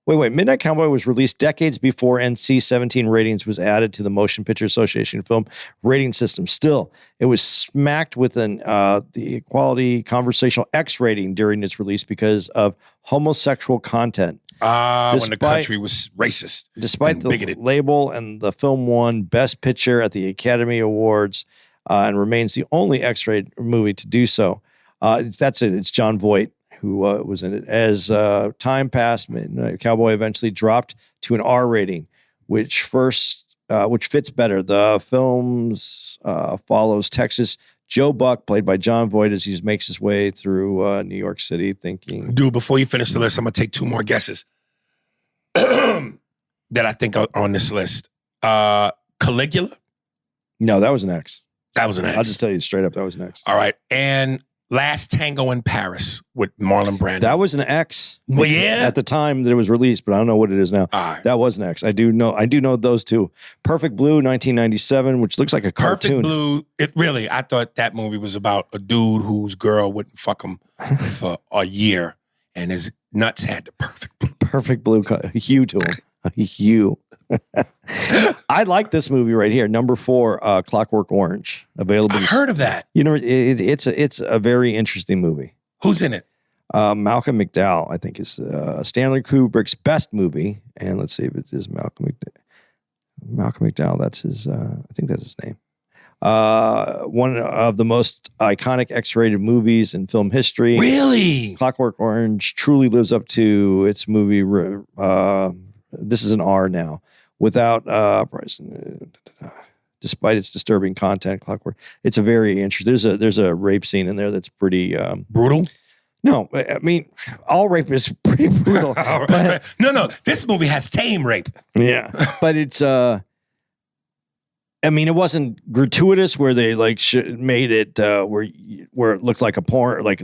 Speaker 4: Wait. Midnight Cowboy was released decades before NC-17 ratings was added to the Motion Picture Association film rating system. Still, it was smacked with the Equality Conversational X rating during its release because of homosexual content.
Speaker 3: When the country was racist.
Speaker 4: Despite the
Speaker 3: bigoted.
Speaker 4: label, and the film won Best Picture at the Academy Awards and remains the only X-rated movie to do so. That's it. It's John Voight who was in it. As time passed, Cowboy eventually dropped to an R rating, which fits better. The films follows Texas Joe Buck, played by John Voight, as he makes his way through New York City, thinking.
Speaker 3: Dude, before you finish the list, I'm going to take 2 more guesses that I think are on this list. Caligula?
Speaker 4: No, that was an X.
Speaker 3: That was an X.
Speaker 4: I'll just tell you straight up, that was an X.
Speaker 3: All right. And Last Tango in Paris with Marlon Brando.
Speaker 4: That was an X.
Speaker 3: Well, yeah.
Speaker 4: At the time that it was released, but I don't know what it is now.
Speaker 3: All right.
Speaker 4: That was an X. I do know those two. Perfect Blue, 1997, which looks like a cartoon.
Speaker 3: Perfect Blue. I thought that movie was about a dude whose girl wouldn't fuck him for a year, and his nuts had the perfect blue.
Speaker 4: Perfect Blue, hue to him. Hue. I like this movie right here. Number 4, Clockwork Orange. Available.
Speaker 3: I've heard of that.
Speaker 4: You know, it's a very interesting movie.
Speaker 3: Who's in it?
Speaker 4: Malcolm McDowell, I think, is Stanley Kubrick's best movie. And let's see if it is Malcolm McDowell. That's his. I think that's his name. One of the most iconic X-rated movies in film history.
Speaker 3: Really?
Speaker 4: Clockwork Orange truly lives up to its movie. This is an R now. Without despite its disturbing content, Clockwork. It's a very interesting. There's a rape scene in there that's pretty
Speaker 3: Brutal?
Speaker 4: No, I mean all rape is pretty brutal. But,
Speaker 3: No. This movie has tame rape.
Speaker 4: yeah, but it's I mean, it wasn't gratuitous where they like made it where it looked like a porn, like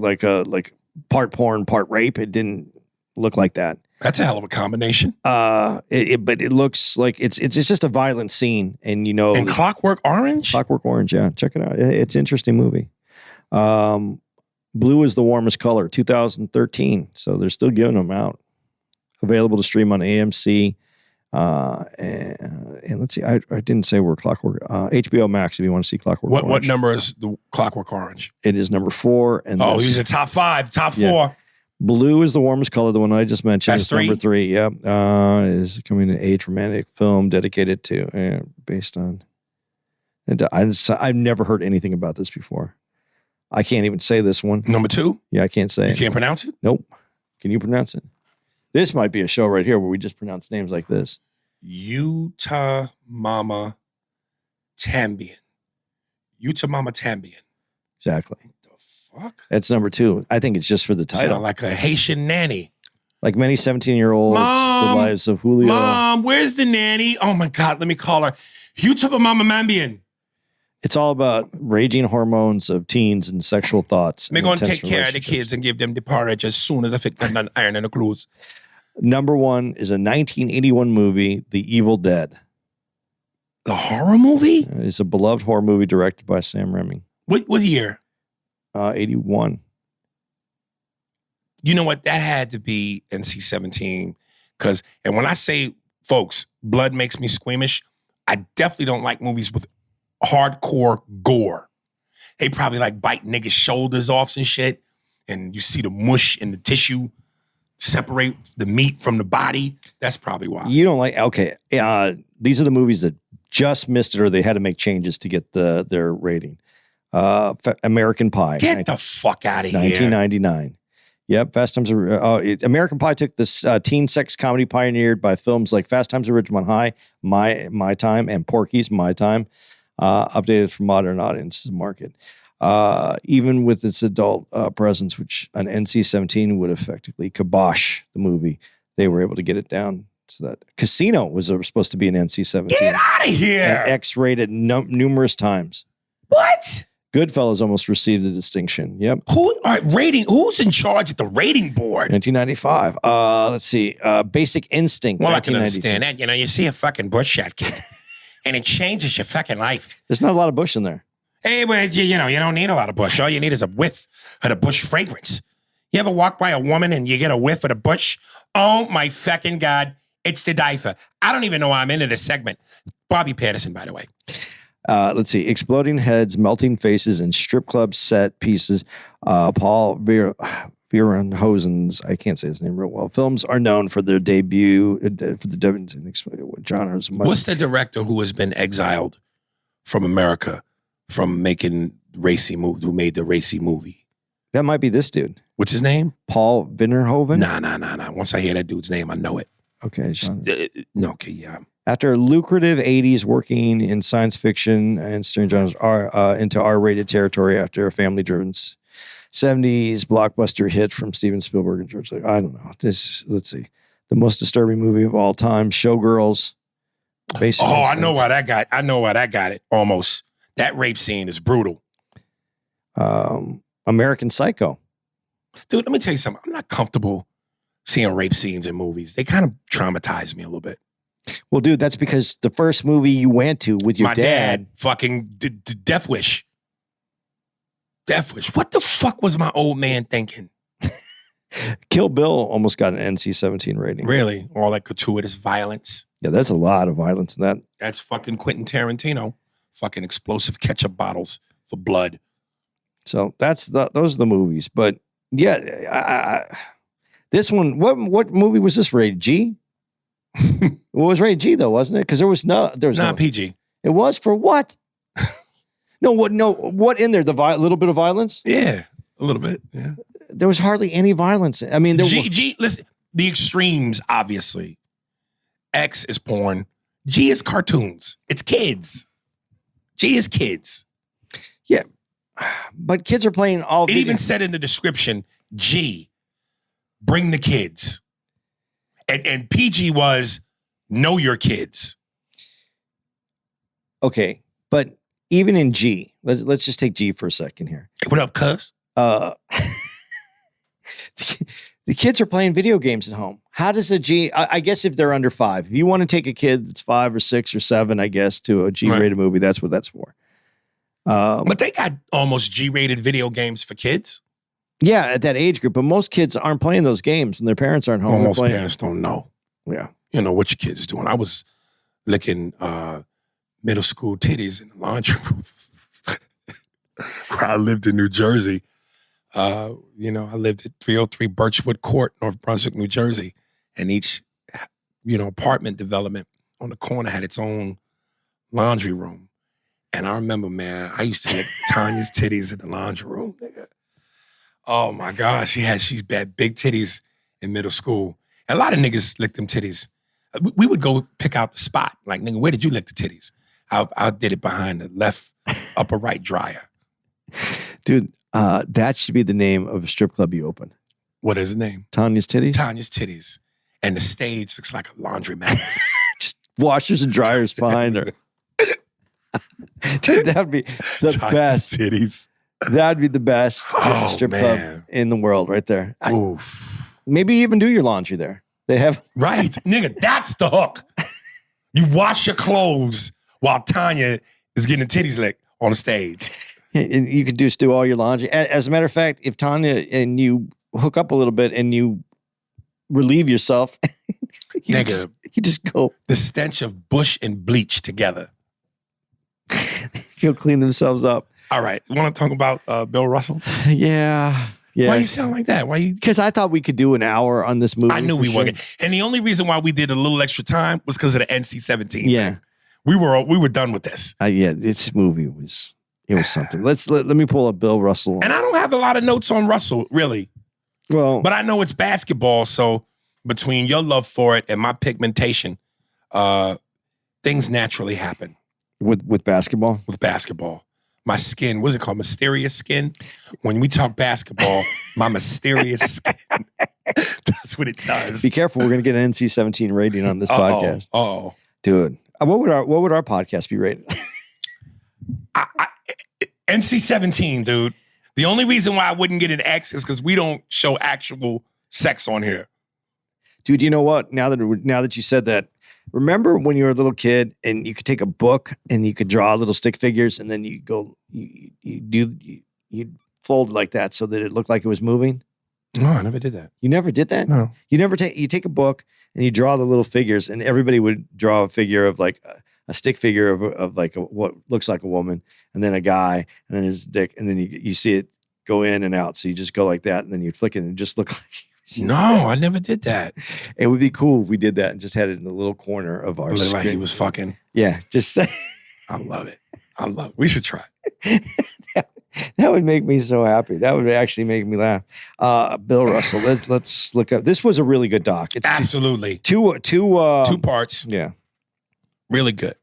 Speaker 4: part porn, part rape. It didn't look like that.
Speaker 3: That's a hell of a combination.
Speaker 4: But it looks like it's just a violent scene, and
Speaker 3: And Clockwork Orange?
Speaker 4: Clockwork Orange, yeah, check it out. It's an interesting movie. Blue is the Warmest Color, 2013. So they're still giving them out. Available to stream on AMC. And let's see, I didn't say where Clockwork, HBO Max if you want to see Clockwork Orange.
Speaker 3: What number is the Clockwork Orange?
Speaker 4: It is number 4. And
Speaker 3: he's a top 5, top 4.
Speaker 4: Yeah. Blue is the Warmest Color, the one I just mentioned.
Speaker 3: That's 3?
Speaker 4: Number 3, yeah. Is coming to age romantic film dedicated to, based on, I've never heard anything about this before. I can't even say this one.
Speaker 3: Number 2?
Speaker 4: Yeah, I can't say
Speaker 3: You
Speaker 4: it.
Speaker 3: can't pronounce it?
Speaker 4: Nope. Can you pronounce it? This might be a show right here where we just pronounce names like this.
Speaker 3: Utah Mama Tambian. Utah Mama Tambian.
Speaker 4: Exactly.
Speaker 3: The fuck?
Speaker 4: That's number 2. I think it's just for the title.
Speaker 3: Sound like a Haitian nanny.
Speaker 4: Like many 17-year-olds,
Speaker 3: Mom!
Speaker 4: The Lives of Julio.
Speaker 3: Mom, where's the nanny? Oh my God, let me call her. Utah Mama Mambian.
Speaker 4: It's all about raging hormones of teens and sexual thoughts.
Speaker 3: We're
Speaker 4: and
Speaker 3: going to
Speaker 4: intense
Speaker 3: take care of the
Speaker 4: relationships.
Speaker 3: kids and give them the porridge as soon as I fix them iron and the clothes.
Speaker 4: Number 1 is a 1981 movie, The Evil Dead.
Speaker 3: The horror movie?
Speaker 4: It's a beloved horror movie directed by Sam Raimi.
Speaker 3: What year?
Speaker 4: 81.
Speaker 3: You know what? That had to be NC-17. And when I say, folks, blood makes me squeamish, I definitely don't like movies with hardcore gore. They probably like bite niggas' shoulders off and shit. And you see the mush in the tissue separate the meat from the body. That's probably why.
Speaker 4: You don't like, okay. These are the movies that just missed it or they had to make changes to get their rating. American Pie.
Speaker 3: Get the fuck out of here.
Speaker 4: 1999. Yep, Fast Times. American Pie took this teen sex comedy pioneered by films like Fast Times at Ridgemont High, My Time, and Porky's My Time, updated for modern audiences market. Even with its adult presence, which an NC-17 would effectively kibosh the movie, they were able to get it down so that Casino was supposed to be an NC-17.
Speaker 3: Get out of here.
Speaker 4: And X-rated numerous times.
Speaker 3: What?
Speaker 4: Goodfellas almost received the distinction. Yep.
Speaker 3: Who's in charge at the rating board?
Speaker 4: 1995. Let's see. Basic Instinct.
Speaker 3: Well, I can
Speaker 4: 1992.
Speaker 3: understand that. You see a fucking bush shot, kid, and it changes your fucking life.
Speaker 4: There's not a lot of bush in there.
Speaker 3: Hey, well, you don't need a lot of bush. All you need is a whiff of the bush fragrance. You ever walk by a woman and you get a whiff of the bush? Oh, my fucking God. It's to die for. I don't even know why I'm into this segment. Bobby Patterson, by the way.
Speaker 4: Let's see. Exploding heads, melting faces, and strip club set pieces. Paul Verhoeven's, I can't say his name real well. Films are known for their debut, for the debut in genres.
Speaker 3: What's the director who has been exiled from America from making racy movies, who made the racy movie?
Speaker 4: That might be this dude.
Speaker 3: What's his name?
Speaker 4: Paul Verhoeven?
Speaker 3: Nah. Once I hear that dude's name, I know it.
Speaker 4: Okay.
Speaker 3: No, okay, yeah.
Speaker 4: After a lucrative 80s working in science fiction and steering genres into R-rated territory after a family-driven 70s blockbuster hit from Steven Spielberg and George Lucas. I don't know. Let's see. The most disturbing movie of all time, Showgirls.
Speaker 3: I know why that got it. Almost. That rape scene is brutal.
Speaker 4: American Psycho.
Speaker 3: Dude, let me tell you something. I'm not comfortable seeing rape scenes in movies. They kind of traumatize me a little bit.
Speaker 4: Well, dude, that's because the first movie you went to with your
Speaker 3: My dad fucking Death Wish. Death Wish. What the fuck was my old man thinking?
Speaker 4: Kill Bill almost got an NC-17 rating.
Speaker 3: Really? All that gratuitous violence.
Speaker 4: Yeah, that's a lot of violence in that.
Speaker 3: That's fucking Quentin Tarantino. Fucking explosive ketchup bottles for blood.
Speaker 4: So those are the movies. But yeah, this one, what movie was this rated? G? It was rated G though, wasn't it? Because there was no
Speaker 3: PG.
Speaker 4: It was for what? No, what in there? The little bit of violence?
Speaker 3: Yeah, a little bit. Yeah.
Speaker 4: There was hardly any violence. I mean,
Speaker 3: Listen, the extremes, obviously. X is porn. G is cartoons. It's kids. G is kids.
Speaker 4: Yeah. But kids are playing all
Speaker 3: It even said in the description, G, bring the kids. And PG was, know your kids.
Speaker 4: Okay. But even in G, let's just take G for a second here.
Speaker 3: Hey, what up, cuz?
Speaker 4: The kids are playing video games at home. How does a G, I guess if they're under 5, if you want to take a kid that's 5 or 6 or 7, I guess, to a G-rated movie, that's what that's for.
Speaker 3: But they got almost G-rated video games for kids.
Speaker 4: Yeah, at that age group. But most kids aren't playing those games and their parents aren't home.
Speaker 3: Well, most parents don't know.
Speaker 4: Yeah.
Speaker 3: You know what your kids doing. I was licking middle school titties in the laundry room where I lived in New Jersey. I lived at 303 Birchwood Court, North Brunswick, New Jersey. And each, apartment development on the corner had its own laundry room. And I remember, man, I used to lick Tanya's titties in the laundry room, nigga. Oh my gosh, she's had big titties in middle school. A lot of niggas lick them titties. We would go pick out the spot. Like, nigga, where did you lick the titties? I did it behind the left upper right dryer.
Speaker 4: Dude, that should be the name of a strip club you open.
Speaker 3: What is the name?
Speaker 4: Tanya's Titties?
Speaker 3: Tanya's Titties. And the stage looks like a laundromat.
Speaker 4: Just washers and dryers behind her. Dude, that'd be the
Speaker 3: Tanya's
Speaker 4: best.
Speaker 3: Titties.
Speaker 4: That'd be the best strip club in the world right there. Maybe even do your laundry there. They have...
Speaker 3: Right. Nigga, that's the hook. You wash your clothes while Tanya is getting titties licked on the stage.
Speaker 4: And you could just do all your laundry. As a matter of fact, if Tanya and you hook up a little bit and you relieve yourself, you just go.
Speaker 3: The stench of bush and bleach together.
Speaker 4: He'll clean themselves up.
Speaker 3: All right. You want to talk about Bill Russell?
Speaker 4: Yeah.
Speaker 3: Why you sound like that?
Speaker 4: Because I thought we could do an hour on this movie.
Speaker 3: I knew we were. And the only reason why we did a little extra time was because of the NC-17
Speaker 4: Yeah.
Speaker 3: thing. We were done with this.
Speaker 4: This movie was something. Let me pull up Bill Russell.
Speaker 3: And I don't have a lot of notes on Russell, really.
Speaker 4: Well,
Speaker 3: but I know it's basketball, so between your love for it and my pigmentation, things naturally happen.
Speaker 4: With basketball?
Speaker 3: With basketball. My skin, what's it called? Mysterious skin? When we talk basketball, my mysterious skin. That's what it does.
Speaker 4: Be careful, we're gonna get an NC-17 rating on this podcast.
Speaker 3: Oh.
Speaker 4: Dude. What would our podcast be rated?
Speaker 3: NC-17, dude. The only reason why I wouldn't get an X is because we don't show actual sex on here.
Speaker 4: Dude, you know what? Now that you said that, remember when you were a little kid and you could take a book and you could draw little stick figures and then you fold like that so that it looked like it was moving?
Speaker 3: No, I never did that.
Speaker 4: You never did that?
Speaker 3: No.
Speaker 4: You take a book and you draw the little figures and everybody would draw a figure of like a stick figure of like what looks like a woman and then a guy and then his dick and then you see it go in and out. So you just go like that and then you flick it and it just look like.
Speaker 3: No, I never did that.
Speaker 4: It would be cool if we did that and just had it in the little corner of our screen.
Speaker 3: Like he was fucking.
Speaker 4: Yeah, just say.
Speaker 3: I love it. We should try.
Speaker 4: That would make me so happy. That would actually make me laugh. Bill Russell. Let's look up. This was a really good doc. It's
Speaker 3: absolutely
Speaker 4: two
Speaker 3: parts.
Speaker 4: Yeah,
Speaker 3: really good.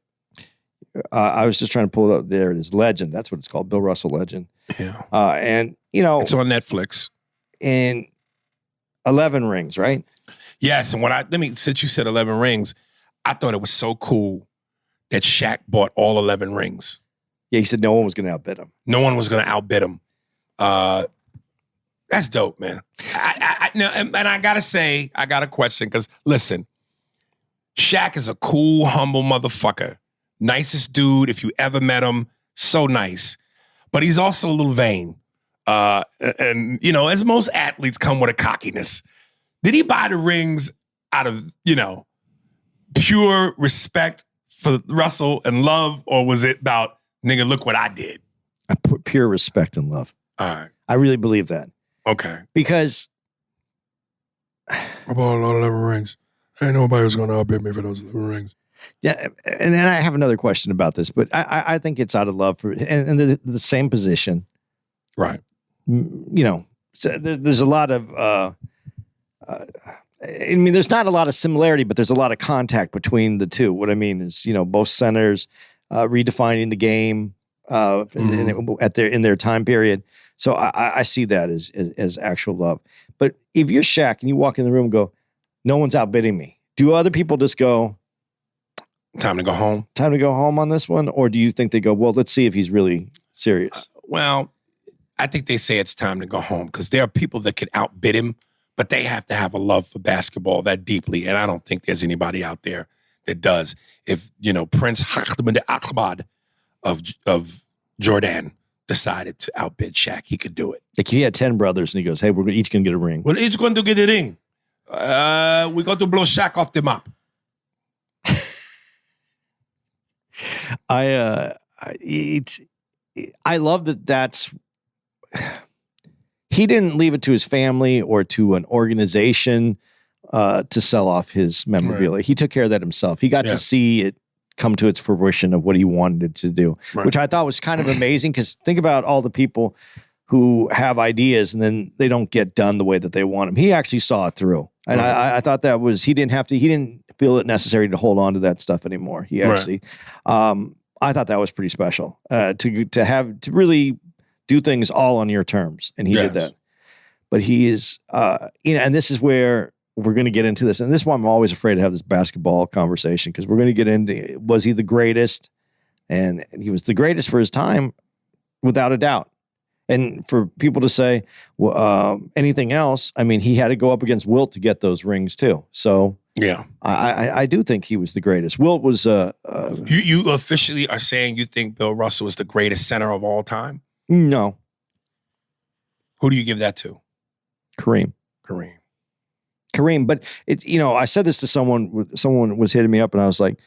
Speaker 4: I was just trying to pull it up. There it is. Legend. That's what it's called. Bill Russell Legend.
Speaker 3: Yeah.
Speaker 4: And
Speaker 3: it's on Netflix.
Speaker 4: And 11 Rings, right?
Speaker 3: Yes. And since you said 11 Rings, I thought it was so cool that Shaq bought all 11 rings.
Speaker 4: Yeah, he said no one was going to outbid him.
Speaker 3: No one was going to outbid him. That's dope, man. And I got to say, I got a question because, listen, Shaq is a cool, humble motherfucker. Nicest dude, if you ever met him, so nice. But he's also a little vain. And as most athletes come with a cockiness. Did he buy the rings out of, pure respect for Russell and love, or was it about, nigga, look what I did?
Speaker 4: I put pure respect and love.
Speaker 3: All right.
Speaker 4: I really believe that.
Speaker 3: Okay.
Speaker 4: Because
Speaker 3: I bought a lot of 11 rings. Ain't nobody was going to outbid me for those 11 rings.
Speaker 4: Yeah, and then I have another question about this, but I think it's out of love for and the same position,
Speaker 3: Right.
Speaker 4: you know. So there's a lot of, I mean, there's not a lot of similarity, but there's a lot of contact between the two. What I mean is, both centers redefining the game in their time period. So I see that as actual love. But if you're Shaq and you walk in the room and go, no one's outbidding me, do other people just go,
Speaker 3: time to go home?
Speaker 4: Time to go home on this one? Or do you think they go, well, let's see if he's really serious?
Speaker 3: Well, I think they say it's time to go home because there are people that could outbid him, but they have to have a love for basketball that deeply. And I don't think there's anybody out there that does. If, Prince Ahmad of Jordan decided to outbid Shaq, he could do it.
Speaker 4: Like he had 10 brothers and he goes, hey, we're each going to get a ring.
Speaker 3: We're each going to get a ring. We're going to blow Shaq off the map.
Speaker 4: I love that's he didn't leave it to his family or to an organization to sell off his memorabilia. Right. He took care of that himself. He got to see it come to its fruition of what he wanted to do, which I thought was kind of amazing because think about all the people who have ideas and then they don't get done the way that they want them. He actually saw it through. And I thought that was, he didn't feel it necessary to hold on to that stuff anymore. He actually, I thought that was pretty special to really do things all on your terms. And he did that. But he is, and this is where we're going to get into this. And this is why I'm always afraid to have this basketball conversation because we're going to get into, was he the greatest? And he was the greatest for his time, without a doubt. And for people to say anything else, I mean, he had to go up against Wilt to get those rings too. So yeah, I do think he was the greatest. Wilt was.
Speaker 3: You officially are saying you think Bill Russell is the greatest center of all time?
Speaker 4: No.
Speaker 3: Who do you give that to?
Speaker 4: Kareem. But I said this to someone. Someone was hitting me up, and I was like,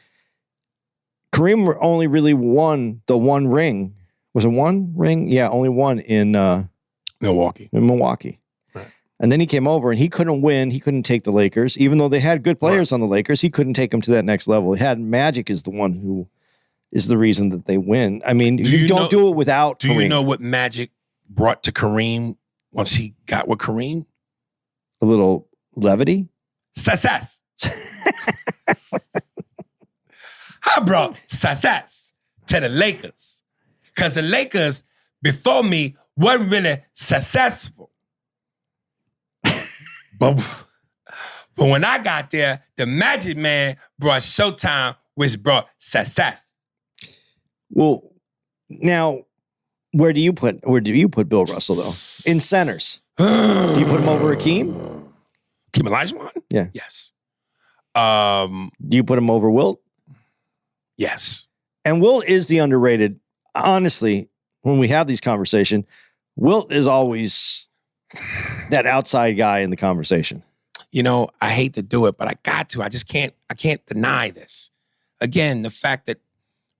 Speaker 4: Kareem only really won the one ring. Was it one ring? Yeah, only one in
Speaker 3: Milwaukee.
Speaker 4: Right. And then he came over and he couldn't win. He couldn't take the Lakers. Even though they had good players on the Lakers, he couldn't take them to that next level. He had Magic is the one who is the reason that they win. I mean, you don't do it without Kareem.
Speaker 3: Do you know what Magic brought to Kareem once he got with Kareem?
Speaker 4: A little levity?
Speaker 3: Success. I brought success to the Lakers. Because the Lakers, before me, weren't really successful. but when I got there, the Magic Man brought Showtime, which brought success.
Speaker 4: Well, now, where do you put Bill Russell, though? In centers. Do you put him over Hakeem?
Speaker 3: Hakeem Olajuwon?
Speaker 4: Yeah.
Speaker 3: Yes.
Speaker 4: Do you put him over Wilt?
Speaker 3: Yes.
Speaker 4: And Wilt is the underrated. Honestly, when we have these conversations, Wilt is always that outside guy in the conversation.
Speaker 3: I hate to do it, but I got to. I can't deny this. Again, the fact that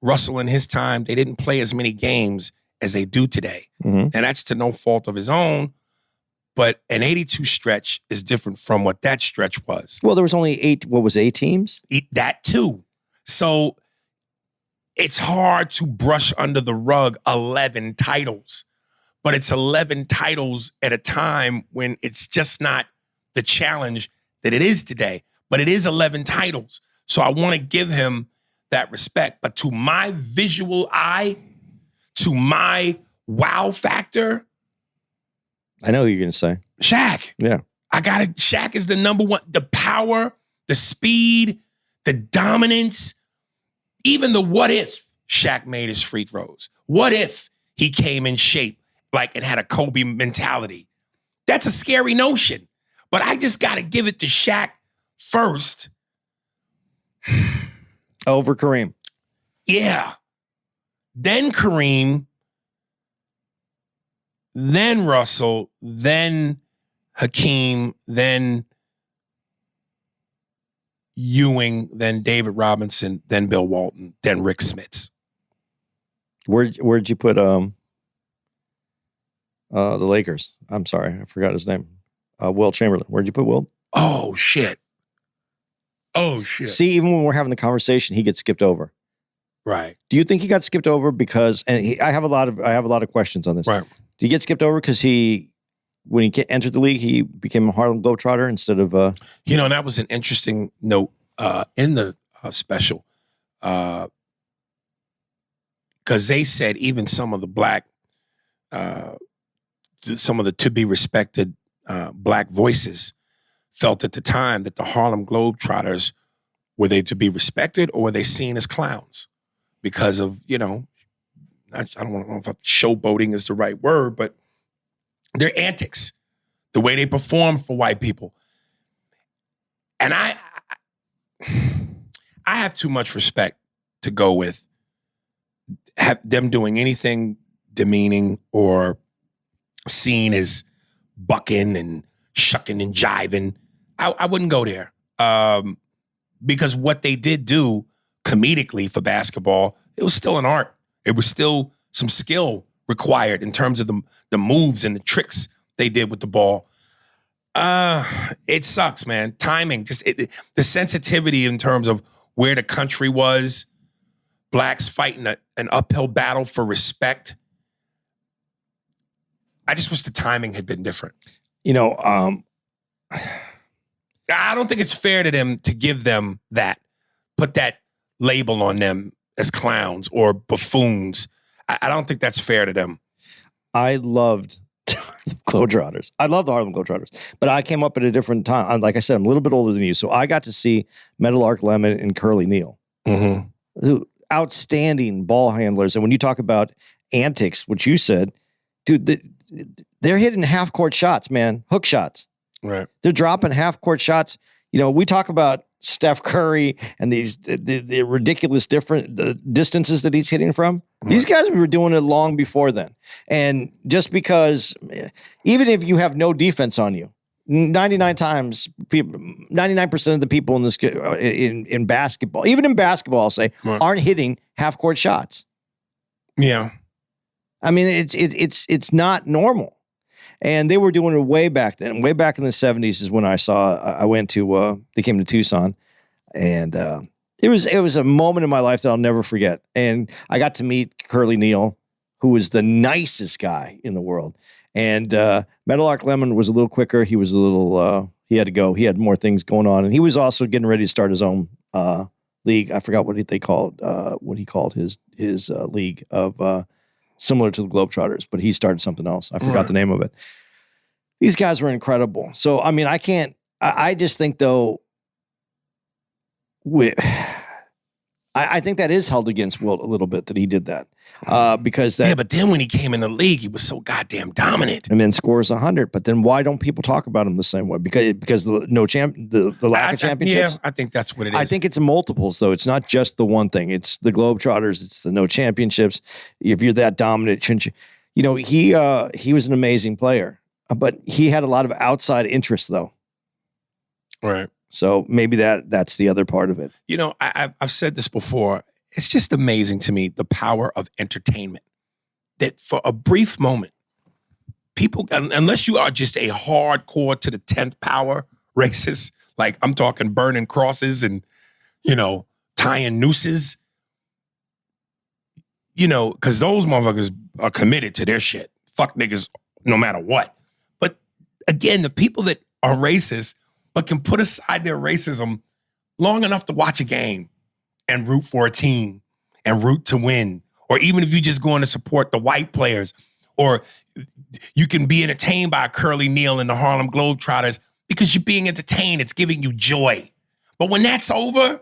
Speaker 3: Russell in his time, they didn't play as many games as they do today. Mm-hmm. And that's to no fault of his own. But an 82 stretch is different from what that stretch was.
Speaker 4: Well, there was only 8 teams?
Speaker 3: That too. So it's hard to brush under the rug 11 titles, but it's 11 titles at a time when it's just not the challenge that it is today, but it is 11 titles. So I want to give him that respect. But to my visual eye, to my wow factor,
Speaker 4: I know who you're going to say.
Speaker 3: Shaq.
Speaker 4: Yeah.
Speaker 3: Shaq is the number one. The power, the speed, the dominance, even the what if Shaq made his free throws. What if he came in shape and had a Kobe mentality? That's a scary notion. But I just got to give it to Shaq first.
Speaker 4: Over Kareem.
Speaker 3: Yeah. Then Kareem. Then Russell, then Hakeem, then Ewing, then David Robinson, then Bill Walton, then Rick Smits.
Speaker 4: Where'd you put the Lakers? I'm sorry, I forgot his name. Wilt Chamberlain. Where'd you put Wilt?
Speaker 3: Oh shit. Oh shit!
Speaker 4: See, even when we're having the conversation, he gets skipped over.
Speaker 3: Right.
Speaker 4: Do you think he got skipped over because? And I have a lot of questions on this.
Speaker 3: Right.
Speaker 4: Did he get skipped over because when he entered the league, he became a Harlem Globetrotter instead of?
Speaker 3: That was an interesting note in the special, because they said even some of the black, some of the to be respected black voices felt at the time that the Harlem Globetrotters were they to be respected or were they seen as clowns because of I don't know if showboating is the right word, but their antics, the way they perform for white people. And I have too much respect to go with them doing anything demeaning or seen as bucking and shucking and jiving. I wouldn't go there because what they did do comedically for basketball, it was still an art. It was still some skill required in terms of the moves and the tricks they did with the ball. It sucks, man. Timing, the sensitivity in terms of where the country was, blacks fighting an uphill battle for respect. I just wish the timing had been different. I don't think it's fair to them to give them put that label on them as clowns or buffoons. I don't think that's fair to them.
Speaker 4: I loved the Globetrotters. I love the Harlem Globetrotters, but I came up at a different time. Like I said, I'm a little bit older than you, so I got to see Meadowlark Lemon and Curly Neal. Mm-hmm. Outstanding ball handlers. And when you talk about antics, which you said, dude, they're hitting half-court shots, man, hook shots.
Speaker 3: Right.
Speaker 4: They're dropping half-court shots. We talk about Steph Curry and the ridiculous different distances that he's hitting from. Right. These guys were doing it long before then. And just because, even if you have no defense on you, 99% of the people in this in basketball, even in basketball, I'll say, right, aren't hitting half-court shots.
Speaker 3: Yeah.
Speaker 4: I mean, it's not normal. And they were doing it way back then. Way back in the 70s is when I went to, they came to Tucson. And it was a moment in my life that I'll never forget. And I got to meet Curly Neal, who was the nicest guy in the world. And Meadowlark Lemon was a little quicker. He was a little, he had to go. He had more things going on. And he was also getting ready to start his own league. I forgot what he called his league of, similar to the Globetrotters, but he started something else. I forgot the name of it. These guys were incredible. So, I mean, I just think though, I think that is held against Wilt a little bit that he did that. Because that.
Speaker 3: Yeah, but then when he came in the league, he was so goddamn dominant.
Speaker 4: And then scores 100. But then why don't people talk about him the same way? Because the lack of championships?
Speaker 3: Yeah, I think that's what it is.
Speaker 4: I think it's multiples, though. It's not just the one thing. It's the Globetrotters. It's the no championships. If you're that dominant, shouldn't you? He was an amazing player. But he had a lot of outside interest, though.
Speaker 3: Right.
Speaker 4: So maybe that's the other part of it.
Speaker 3: I've said this before. It's just amazing to me, the power of entertainment. That for a brief moment, people, unless you are just a hardcore to the 10th power racist, like I'm talking burning crosses and, tying nooses, because those motherfuckers are committed to their shit. Fuck niggas no matter what. But again, the people that are racist but can put aside their racism long enough to watch a game and root for a team and root to win. Or even if you just going to support the white players, or you can be entertained by Curly Neal and the Harlem Globetrotters because you're being entertained. It's giving you joy. But when that's over,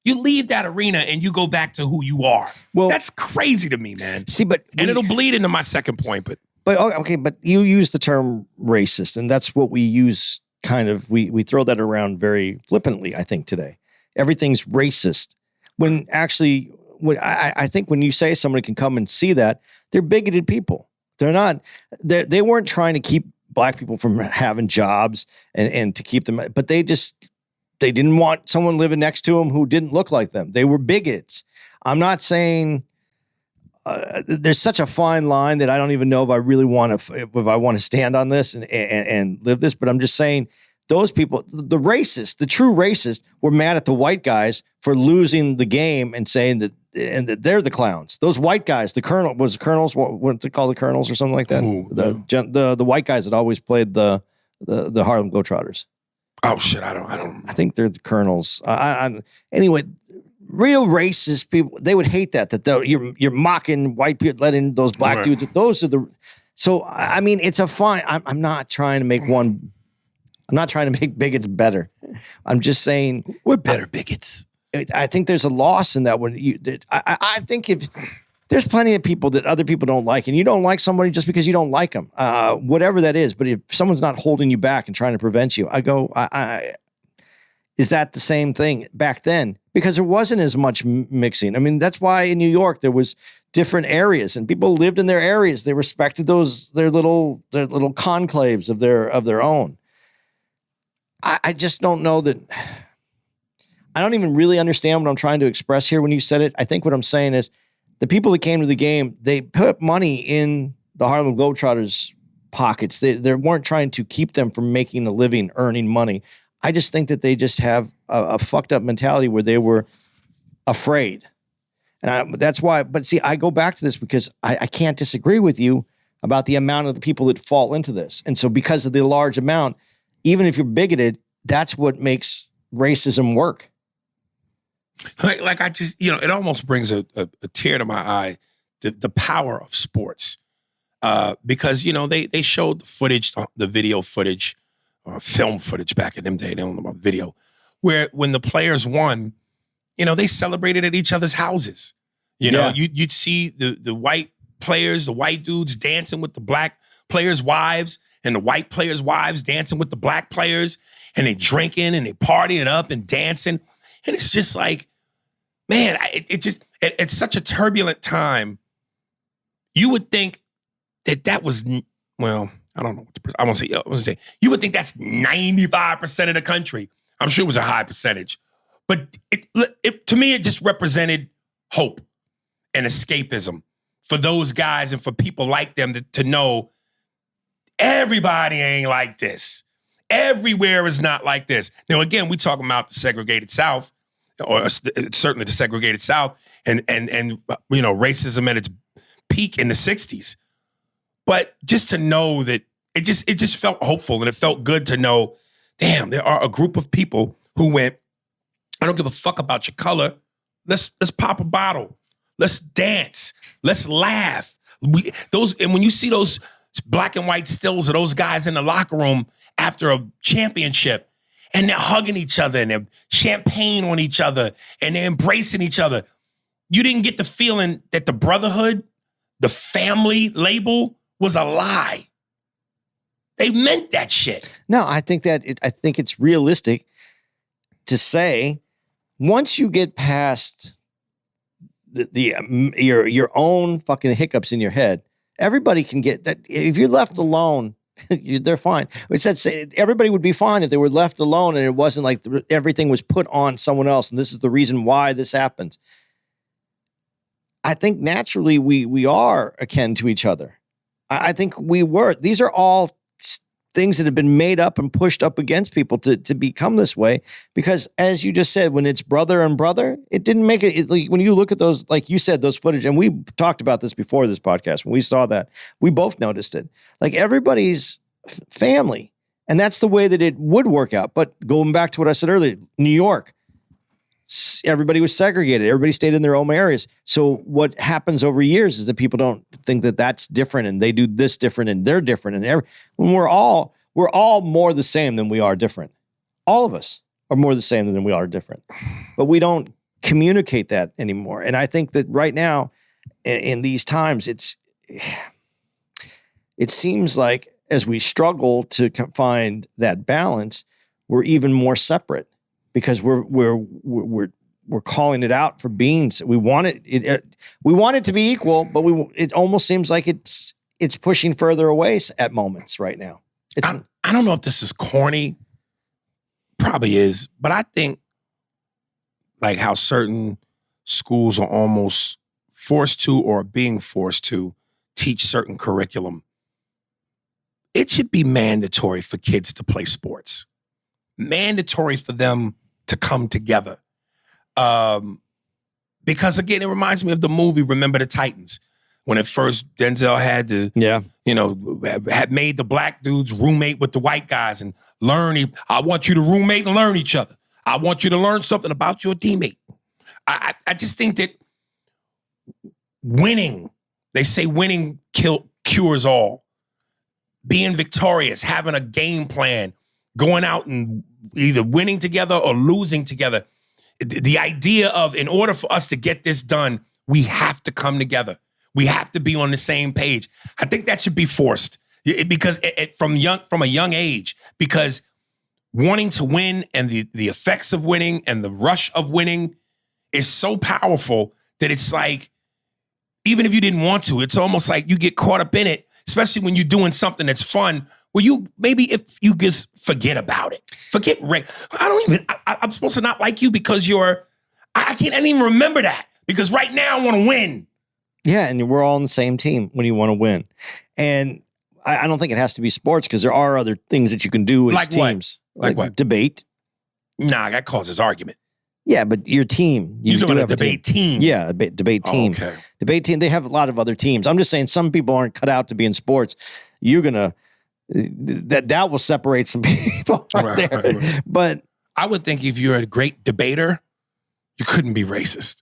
Speaker 3: you leave that arena and you go back to who you are. Well, that's crazy to me, man.
Speaker 4: See,
Speaker 3: and it'll bleed into my second point. But
Speaker 4: okay, but you use the term racist, and that's what we use. Kind of, we throw that around very flippantly, I think, today. Everything's racist. When actually, I think when you say somebody can come and see that, they're bigoted people. They're not, they weren't trying to keep black people from having jobs and to keep them, but they didn't want someone living next to them who didn't look like them. They were bigots. I'm not saying, there's such a fine line that I don't even know if I really want to, if I want to stand on this and live this, but I'm just saying those people, the racists, the true racists, were mad at the white guys for losing the game and saying that, and that they're the clowns. Those white guys, the colonels, what they call the colonels or something like that?
Speaker 3: Ooh,
Speaker 4: the white guys that always played the Harlem Globetrotters.
Speaker 3: Oh shit, I don't.
Speaker 4: I think they're the colonels. Anyway, real racist people, they would hate that you're mocking white people, letting those black dudes. Those are the. So I mean, it's a fine. I'm not trying to make one. I'm not trying to make bigots better. I'm just saying
Speaker 3: We're better bigots.
Speaker 4: I think there's a loss in that when I think if there's plenty of people that other people don't like, and you don't like somebody just because you don't like them, whatever that is. But if someone's not holding you back and trying to prevent you, I go, is that the same thing back then? Because there wasn't as much mixing. I mean, that's why in New York there was different areas, and people lived in their areas. They respected their little conclaves of their own. I just don't know that. I don't even really understand what I'm trying to express here when you said it. I think what I'm saying is the people that came to the game, they put money in the Harlem Globetrotters' pockets. They weren't trying to keep them from making a living, earning money. I just think that they just have a fucked up mentality where they were afraid. And that's why, but see, I go back to this because I can't disagree with you about the amount of the people that fall into this. And so because of the large amount, even if you're bigoted, that's what makes racism work.
Speaker 3: Like I just, it almost brings a tear to my eye, the power of sports. Because, they showed the footage, the video footage, or film footage back in them days. They don't know about video. Where when the players won, they celebrated at each other's houses. You'd see the white players, the white dudes dancing with the black players' wives, and the white players' wives dancing with the black players, and they drinking and they partying up and dancing. And it's just like, man, it's such a turbulent time. You would think that was, well, I don't know. I want to say, you would think that's 95% of the country. I'm sure it was a high percentage. But to me, it just represented hope and escapism for those guys and for people like them to know everybody ain't like this. Everywhere is not like this. Now, again, we talking about the segregated South, or certainly the segregated South, and racism at its peak in the 60s. But just to know that it just felt hopeful, and it felt good to know, damn, there are a group of people who went, I don't give a fuck about your color. Let's pop a bottle. Let's dance. Let's laugh. And when you see those black and white stills of those guys in the locker room after a championship, and they're hugging each other and they're champagne on each other and they're embracing each other, you didn't get the feeling that the brotherhood, the family label was a lie. They meant that shit.
Speaker 4: No, I think it's realistic to say once you get past your own fucking hiccups in your head, everybody can get that. If you're left alone, they're fine. It said everybody would be fine if they were left alone and it wasn't like everything was put on someone else. And this is the reason why this happens. I think naturally we are akin to each other. I think we were. These are all things that have been made up and pushed up against people to become this way. Because as you just said, when it's brother and brother, it didn't make it. Like, when you look at those, like you said, those footage, and we talked about this before this podcast, when we saw that, we both noticed it. Like everybody's family. And that's the way that it would work out. But going back to what I said earlier, New York, everybody was segregated. Everybody stayed in their own areas. So what happens over years is that people don't think that that's different and they do this different and they're different. And when we're all more the same than we are different. All of us are more the same than we are different. But we don't communicate that anymore. And I think that right now in these times, it seems like as we struggle to find that balance, we're even more separate. Because we're calling it out for being. We want it. We want it to be equal, but it almost seems like it's pushing further away at moments right now.
Speaker 3: I don't know if this is corny. Probably is, but I think like how certain schools are almost forced to or being forced to teach certain curriculum. It should be mandatory for kids to play sports. mandatory for them to come together. Because again, it reminds me of the movie Remember the Titans, when at first Denzel had to, had made the black dudes roommate with the white guys and learn. I want you to roommate and learn each other. I want you to learn something about your teammate. I just think that winning, they say winning cures all. Being victorious, having a game plan, going out and either winning together or losing together. The idea of, in order for us to get this done, we have to come together. We have to be on the same page. I think that should be forced because from a young age, because wanting to win and the effects of winning and the rush of winning is so powerful that it's like, even if you didn't want to, it's almost like you get caught up in it, especially when you're doing something that's fun. Well, if you just forget about it. Forget Ray. I'm supposed to not like you because I didn't even remember that because right now I want to win.
Speaker 4: Yeah, and we're all on the same team when you want to win. And I don't think it has to be sports because there are other things that you can do as teams.
Speaker 3: Like what?
Speaker 4: Debate.
Speaker 3: Nah, that causes argument.
Speaker 4: Yeah, but your team.
Speaker 3: You're talking about a debate team.
Speaker 4: Yeah, debate team.
Speaker 3: Okay.
Speaker 4: Debate team, they have a lot of other teams. I'm just saying some people aren't cut out to be in sports. You're going to... That will separate some people there. Right. But
Speaker 3: I would think if you're a great debater, you couldn't be racist.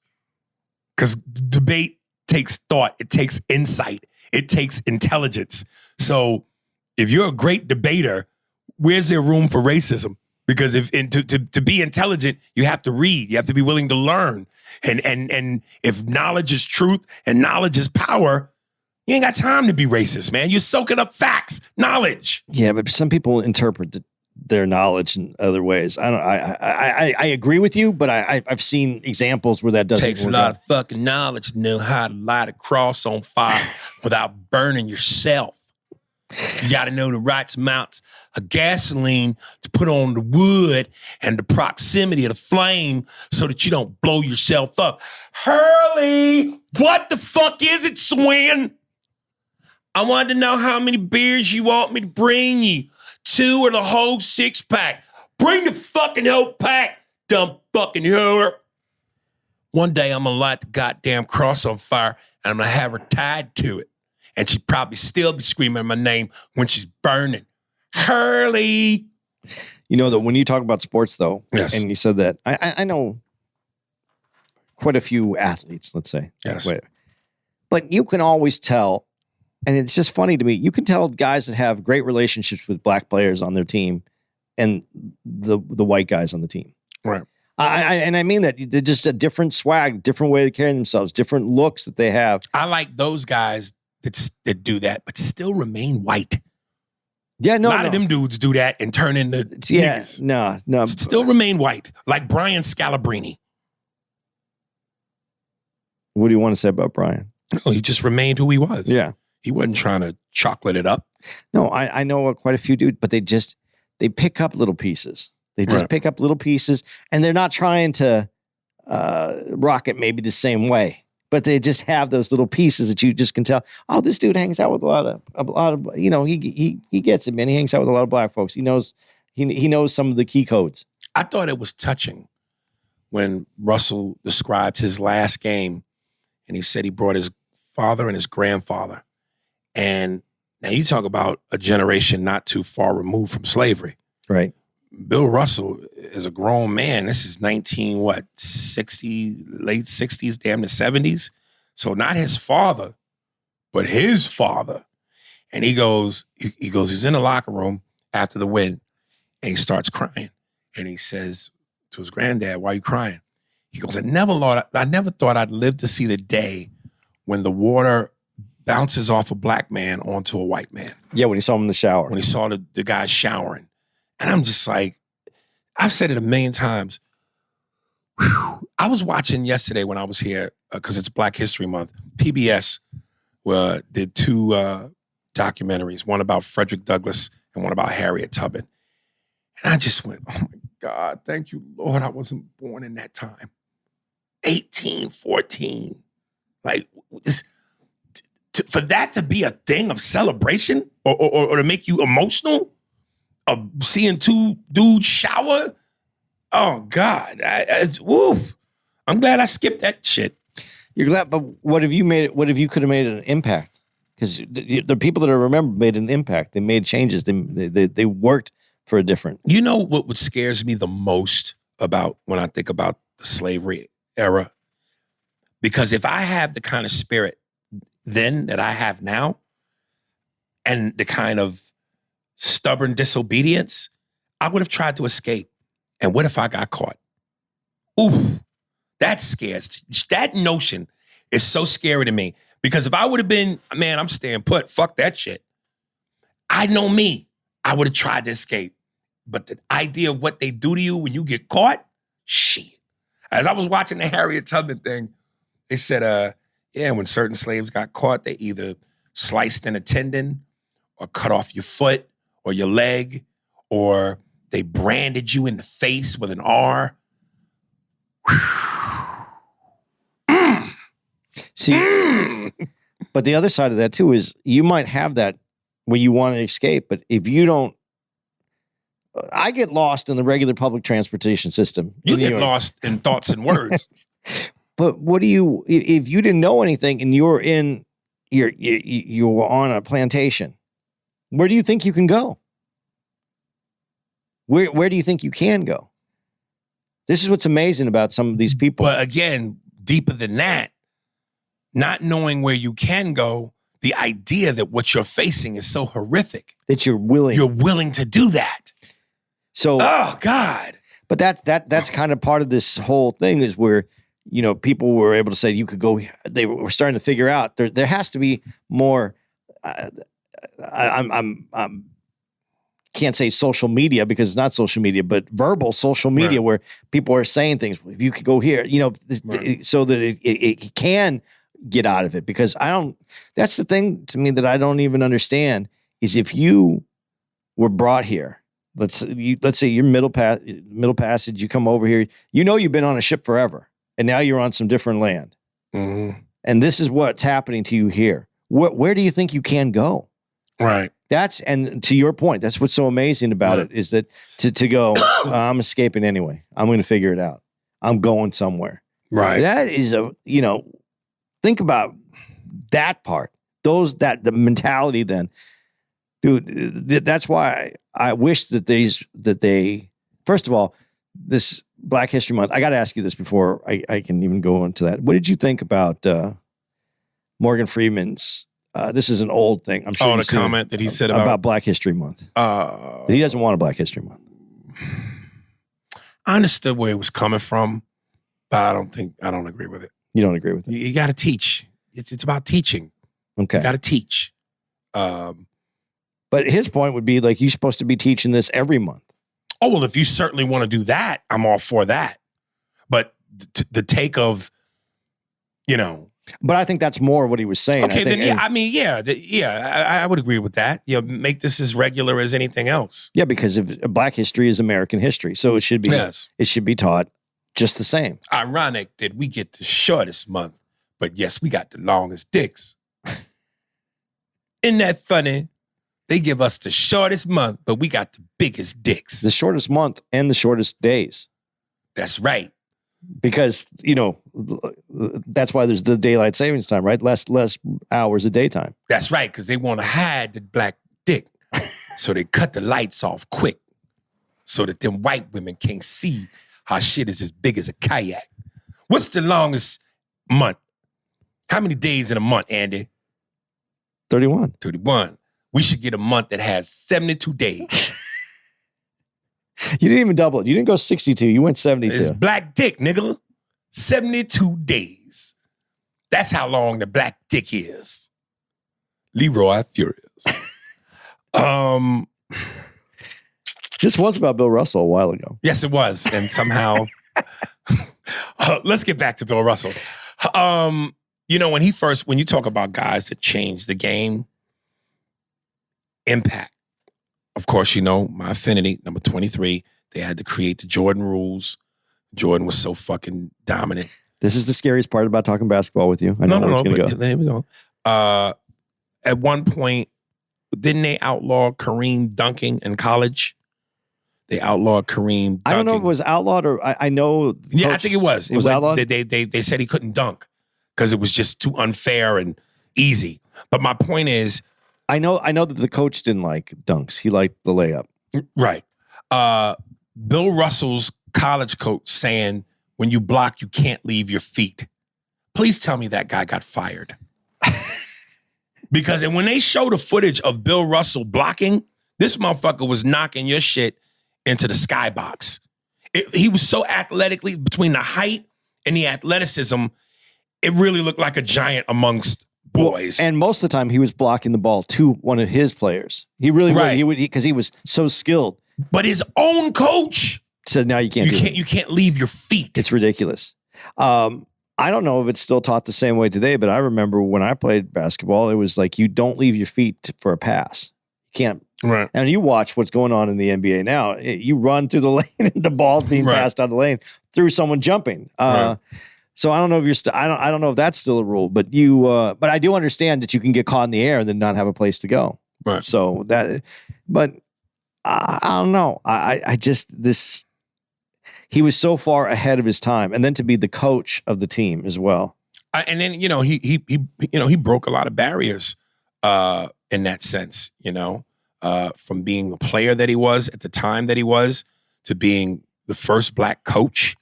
Speaker 3: Because debate takes thought, it takes insight, it takes intelligence. So if you're a great debater, where's there room for racism? Because to be intelligent, you have to read, you have to be willing to learn. And if knowledge is truth and knowledge is power, you ain't got time to be racist, man. You're soaking up facts, knowledge.
Speaker 4: Yeah, but some people interpret their knowledge in other ways. I agree with you, but I've seen examples where that doesn't work.
Speaker 3: Takes a lot of fucking knowledge to know how to light a cross on fire without burning yourself. You got to know the right amounts of gasoline to put on the wood and the proximity of the flame so that you don't blow yourself up. Hurley, what the fuck is it, Swin? I wanted to know how many beers you want me to bring you. 2 or the whole 6-pack. Bring the fucking whole pack, dumb fucking whore. One day I'm going to light the goddamn cross on fire and I'm going to have her tied to it. And she'd probably still be screaming my name when she's burning. Hurley.
Speaker 4: You know that when you talk about sports, though,
Speaker 3: yes.
Speaker 4: And you said that, I know quite a few athletes, let's say.
Speaker 3: Yes.
Speaker 4: But you can always tell, and it's just funny to me, you can tell guys that have great relationships with black players on their team and the white guys on the team.
Speaker 3: Right.
Speaker 4: I mean that they're just a different swag, different way to carry themselves, different looks that they have.
Speaker 3: I like those guys that do that, but still remain white.
Speaker 4: Yeah, no,
Speaker 3: a lot of them dudes do that and turn into niggas.
Speaker 4: No.
Speaker 3: Still remain white, like Brian Scalabrine.
Speaker 4: What do you want to say about Brian?
Speaker 3: No, he just remained who he was.
Speaker 4: Yeah.
Speaker 3: He wasn't trying to chocolate it up.
Speaker 4: No, I know quite a few dudes, but they pick up little pieces. They just pick up little pieces, and they're not trying to rock it maybe the same way, but they just have those little pieces that you just can tell. Oh, this dude hangs out with a lot of he gets it, man. He hangs out with a lot of black folks. He knows some of the key codes.
Speaker 3: I thought it was touching when Russell described his last game, and he said he brought his father and his grandfather. And now you talk about a generation not too far removed from slavery.
Speaker 4: Right.
Speaker 3: Bill Russell is a grown man. This is 60, late 60s, damn the 70s. So not his father, but his father. And he goes, he's in the locker room after the win, and he starts crying. And he says to his granddad, "Why are you crying?" He goes, I never thought I'd live to see the day when the water bounces off a black man onto a white man.
Speaker 4: Yeah, when he saw him in the shower.
Speaker 3: When he saw the guy showering. And I'm just like, I've said it a million times. Whew. I was watching yesterday when I was here, because it's Black History Month, PBS did 2 documentaries, one about Frederick Douglass and one about Harriet Tubman. And I just went, oh my God, thank you, Lord, I wasn't born in that time. 18, 14. Like, for that to be a thing of celebration or to make you emotional, seeing two dudes shower. Oh God, woof. I'm glad I skipped that shit.
Speaker 4: You're glad, but what if you made it? What if you could have made an impact? Because the people that I remember made an impact. They made changes. They worked for a different.
Speaker 3: You know what scares me the most about when I think about the slavery era? Because if I have the kind of spirit then that I have now, and the kind of stubborn disobedience, I would have tried to escape. And what if I got caught? Oof, that scares. That notion is so scary to me. Because if I would have been, man, I'm staying put. Fuck that shit. I know me. I would have tried to escape. But the idea of what they do to you when you get caught, shit. As I was watching the Harriet Tubman thing, they said, when certain slaves got caught, they either sliced in a tendon or cut off your foot or your leg, or they branded you in the face with an R.
Speaker 4: See, but the other side of that too is you might have that where you want to escape, but if you don't, I get lost in the regular public transportation system.
Speaker 3: You get lost in thoughts and words.
Speaker 4: But what do you, if you didn't know anything and you're on a plantation, where do you think you can go? Where do you think you can go? This is what's amazing about some of these people.
Speaker 3: But again, deeper than that, not knowing where you can go, the idea that what you're facing is so horrific
Speaker 4: that you're willing
Speaker 3: to do that.
Speaker 4: So,
Speaker 3: oh God.
Speaker 4: But that's kind of part of this whole thing is where, people were able to say you could go. They were starting to figure out there has to be more. I'm can't say social media because it's not social media, but verbal social media where people are saying things. If you could go here, so that it can get out of it. Because that's the thing to me that I don't even understand is if you were brought here, let's say you're middle passage, you come over here, you've been on a ship forever and now you're on some different land.
Speaker 3: Mm-hmm.
Speaker 4: And this is what's happening to you here. Where do you think you can go?
Speaker 3: Right.
Speaker 4: And to your point, that's what's so amazing about it is that to go, I'm escaping anyway. I'm going to figure it out. I'm going somewhere.
Speaker 3: Right.
Speaker 4: That is think about that part. The mentality then, dude, that's why I wish that they, first of all, this Black History Month, I got to ask you this before I can even go into that. What did you think about Morgan Freeman's, this is an old thing. I'm sure.
Speaker 3: The comment that he said
Speaker 4: about Black History Month. He doesn't want a Black History Month.
Speaker 3: I understood where it was coming from, but I don't agree with it.
Speaker 4: You don't agree with it?
Speaker 3: You got to teach. It's about teaching.
Speaker 4: Okay.
Speaker 3: You got to teach.
Speaker 4: But his point would be like, you're supposed to be teaching this every month.
Speaker 3: Oh, well, if you certainly want to do that, I'm all for that. But the take of,
Speaker 4: But I think that's more what he was saying.
Speaker 3: Okay, I would agree with that. Make this as regular as anything else.
Speaker 4: Yeah, because if Black history is American history, so it should be.
Speaker 3: Yes.
Speaker 4: It should be taught just the same.
Speaker 3: Ironic that we get the shortest month, but yes, we got the longest dicks. Isn't that funny? They give us the shortest month, but we got the biggest dicks.
Speaker 4: The shortest month and the shortest days.
Speaker 3: That's right.
Speaker 4: Because, that's why there's the daylight savings time, right? Less hours of daytime.
Speaker 3: That's right, because they want to hide the black dick. So they cut the lights off quick so that them white women can't see how shit is as big as a kayak. What's the longest month? How many days in a month, Andy?
Speaker 4: 31.
Speaker 3: 31. We should get a month that has 72 days.
Speaker 4: You didn't even double it. You didn't go 62. You went 72.
Speaker 3: It's black dick, nigga. 72 days. That's how long the black dick is. Leroy Furious.
Speaker 4: This was about Bill Russell a while ago.
Speaker 3: Yes, it was. And somehow, let's get back to Bill Russell. When you talk about guys that changed the game, impact. Of course, my affinity, number 23, they had to create the Jordan rules. Jordan was so fucking dominant.
Speaker 4: This is the scariest part about talking basketball with you. I know where it's going to go.
Speaker 3: There we go. At one point, didn't they outlaw Kareem dunking in college? They outlawed Kareem dunking.
Speaker 4: I don't know if it was outlawed or I know.
Speaker 3: Yeah, I think it was.
Speaker 4: It was outlawed?
Speaker 3: They said he couldn't dunk because it was just too unfair and easy. But my point is,
Speaker 4: I know that the coach didn't like dunks. He liked the layup.
Speaker 3: right. Bill Russell's college coach saying, when you block, you can't leave your feet. Please tell me that guy got fired. Because and when they show the footage of Bill Russell blocking, this motherfucker was knocking your shit into the skybox. He was so athletically, between the height and the athleticism, it really looked like a giant amongst boys.
Speaker 4: And most of the time, he was blocking the ball to one of his players. He really would. Because he was so skilled.
Speaker 3: But his own coach
Speaker 4: said, "No, you can't.
Speaker 3: You can't leave your feet."
Speaker 4: It's ridiculous. I don't know if it's still taught the same way today, but I remember when I played basketball, it was like you don't leave your feet for a pass. You can't.
Speaker 3: Right.
Speaker 4: And you watch what's going on in the NBA now. You run through the lane and the ball's being passed out of the lane through someone jumping. So I don't know if you're I don't know if that's still a rule, but but I do understand that you can get caught in the air and then not have a place to go.
Speaker 3: Right.
Speaker 4: So but I don't know. I just he was so far ahead of his time, and then to be the coach of the team as well.
Speaker 3: And then he broke a lot of barriers in that sense. From being the player that he was at the time that he was to being the first black coach.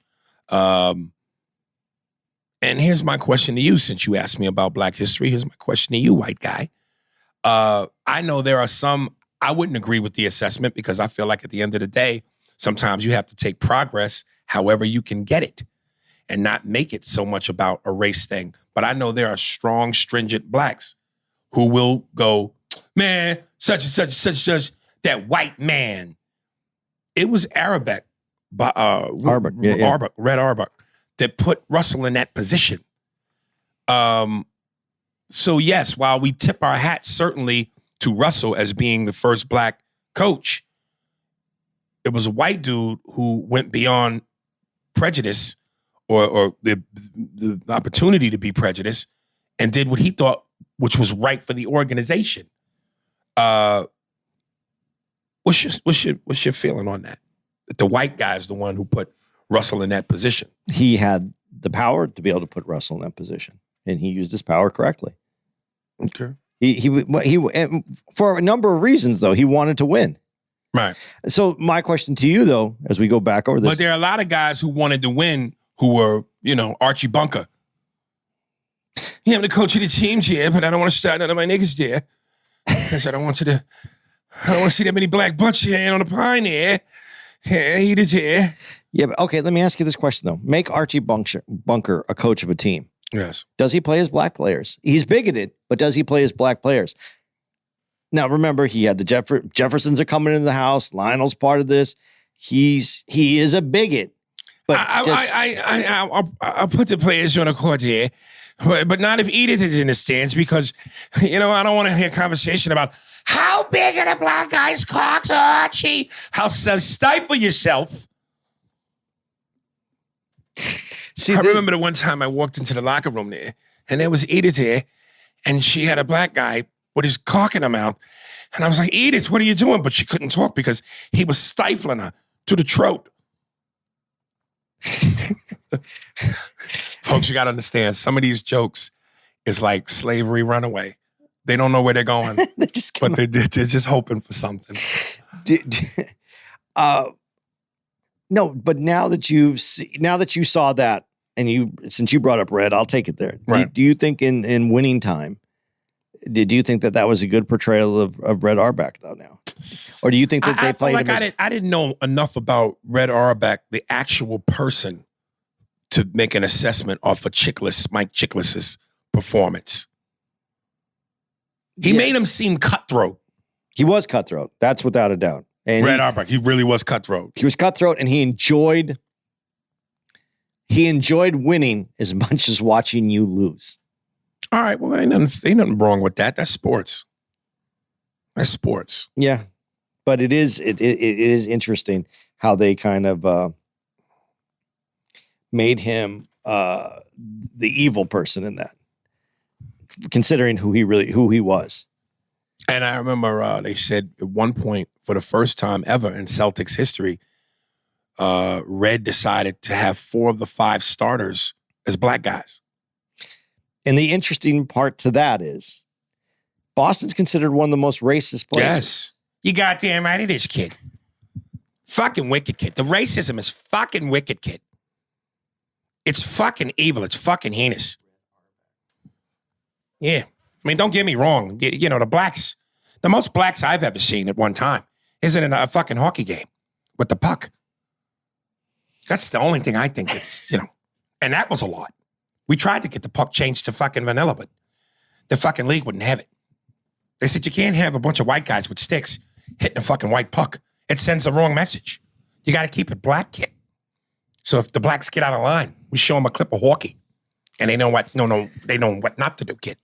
Speaker 3: And here's my question to you, since you asked me about Black history. Here's my question to you, white guy. I know there are some, I wouldn't agree with the assessment because I feel like at the end of the day, sometimes you have to take progress however you can get it and not make it so much about a race thing. But I know there are strong, stringent blacks who will go, man, such and such and such and such, that white man. It was Red Auerbach, that put Russell in that position. So yes, while we tip our hat certainly to Russell as being the first black coach, it was a white dude who went beyond prejudice or the opportunity to be prejudiced and did what he thought which was right for the organization. What's your feeling on that? That the white guy is the one who put Russell in that position.
Speaker 4: He had the power to be able to put Russell in that position, and he used his power correctly.
Speaker 3: Okay.
Speaker 4: He for a number of reasons though, he wanted to win.
Speaker 3: Right.
Speaker 4: So my question to you though, as we go back over this,
Speaker 3: but there are a lot of guys who wanted to win who were, Archie Bunker. Yeah, I'm the coach of the team, yeah, but I don't want to start none of my niggas there because I don't want to see that many black butts here on the pine here. Yeah, he did here.
Speaker 4: Yeah, but okay, let me ask you this question though. Make Archie Bunker a coach of a team.
Speaker 3: Yes.
Speaker 4: Does he play his black players? He's bigoted, but does he play his black players? Now, remember, he had the Jeffersons are coming into the house. Lionel's part of this. He is a bigot. But
Speaker 3: I'll put the players on the court here, but not if Edith is in the stands because, I don't want to hear a conversation about how big are the black guys' cocks, Archie? How stifle yourself. I remember the one time I walked into the locker room there, and there was Edith there, and she had a black guy with his cock in her mouth. And I was like, Edith, what are you doing? But she couldn't talk because he was stifling her to the throat. Folks, you got to understand, some of these jokes is like slavery runaway. They don't know where they're going, they're just hoping for something.
Speaker 4: No, but now that you saw that, and since you brought up Red, I'll take it there.
Speaker 3: Right.
Speaker 4: Do you think in winning time, did you think that was a good portrayal of Red Auerbach though now? Or do you think that they played him
Speaker 3: I didn't know enough about Red Auerbach, the actual person, to make an assessment off of Mike Chiklis's performance. He made him seem cutthroat.
Speaker 4: He was cutthroat. That's without a doubt. And
Speaker 3: Red Auerbach, he really was cutthroat.
Speaker 4: He was cutthroat, and he enjoyed winning as much as watching you lose.
Speaker 3: All right, well, ain't nothing wrong with that. That's sports. That's sports.
Speaker 4: Yeah, but it is interesting how they kind of made him the evil person in that, considering who he was.
Speaker 3: And I remember they said at one point, for the first time ever in Celtics history, Red decided to have 4 of the 5 starters as black guys.
Speaker 4: And the interesting part to that is Boston's considered one of the most racist places.
Speaker 3: Yes. You goddamn right it is, kid. Fucking wicked, kid. The racism is fucking wicked, kid. It's fucking evil. It's fucking heinous. Yeah. I mean, don't get me wrong. You know, the most blacks I've ever seen at one time isn't in a fucking hockey game with the puck. That's the only thing I think it's, and that was a lot. We tried to get the puck changed to fucking vanilla, but the fucking league wouldn't have it. They said you can't have a bunch of white guys with sticks hitting a fucking white puck. It sends the wrong message. You got to keep it black, kid. So if the blacks get out of line, we show them a clip of hockey, and they know what. They know what not to do, kid.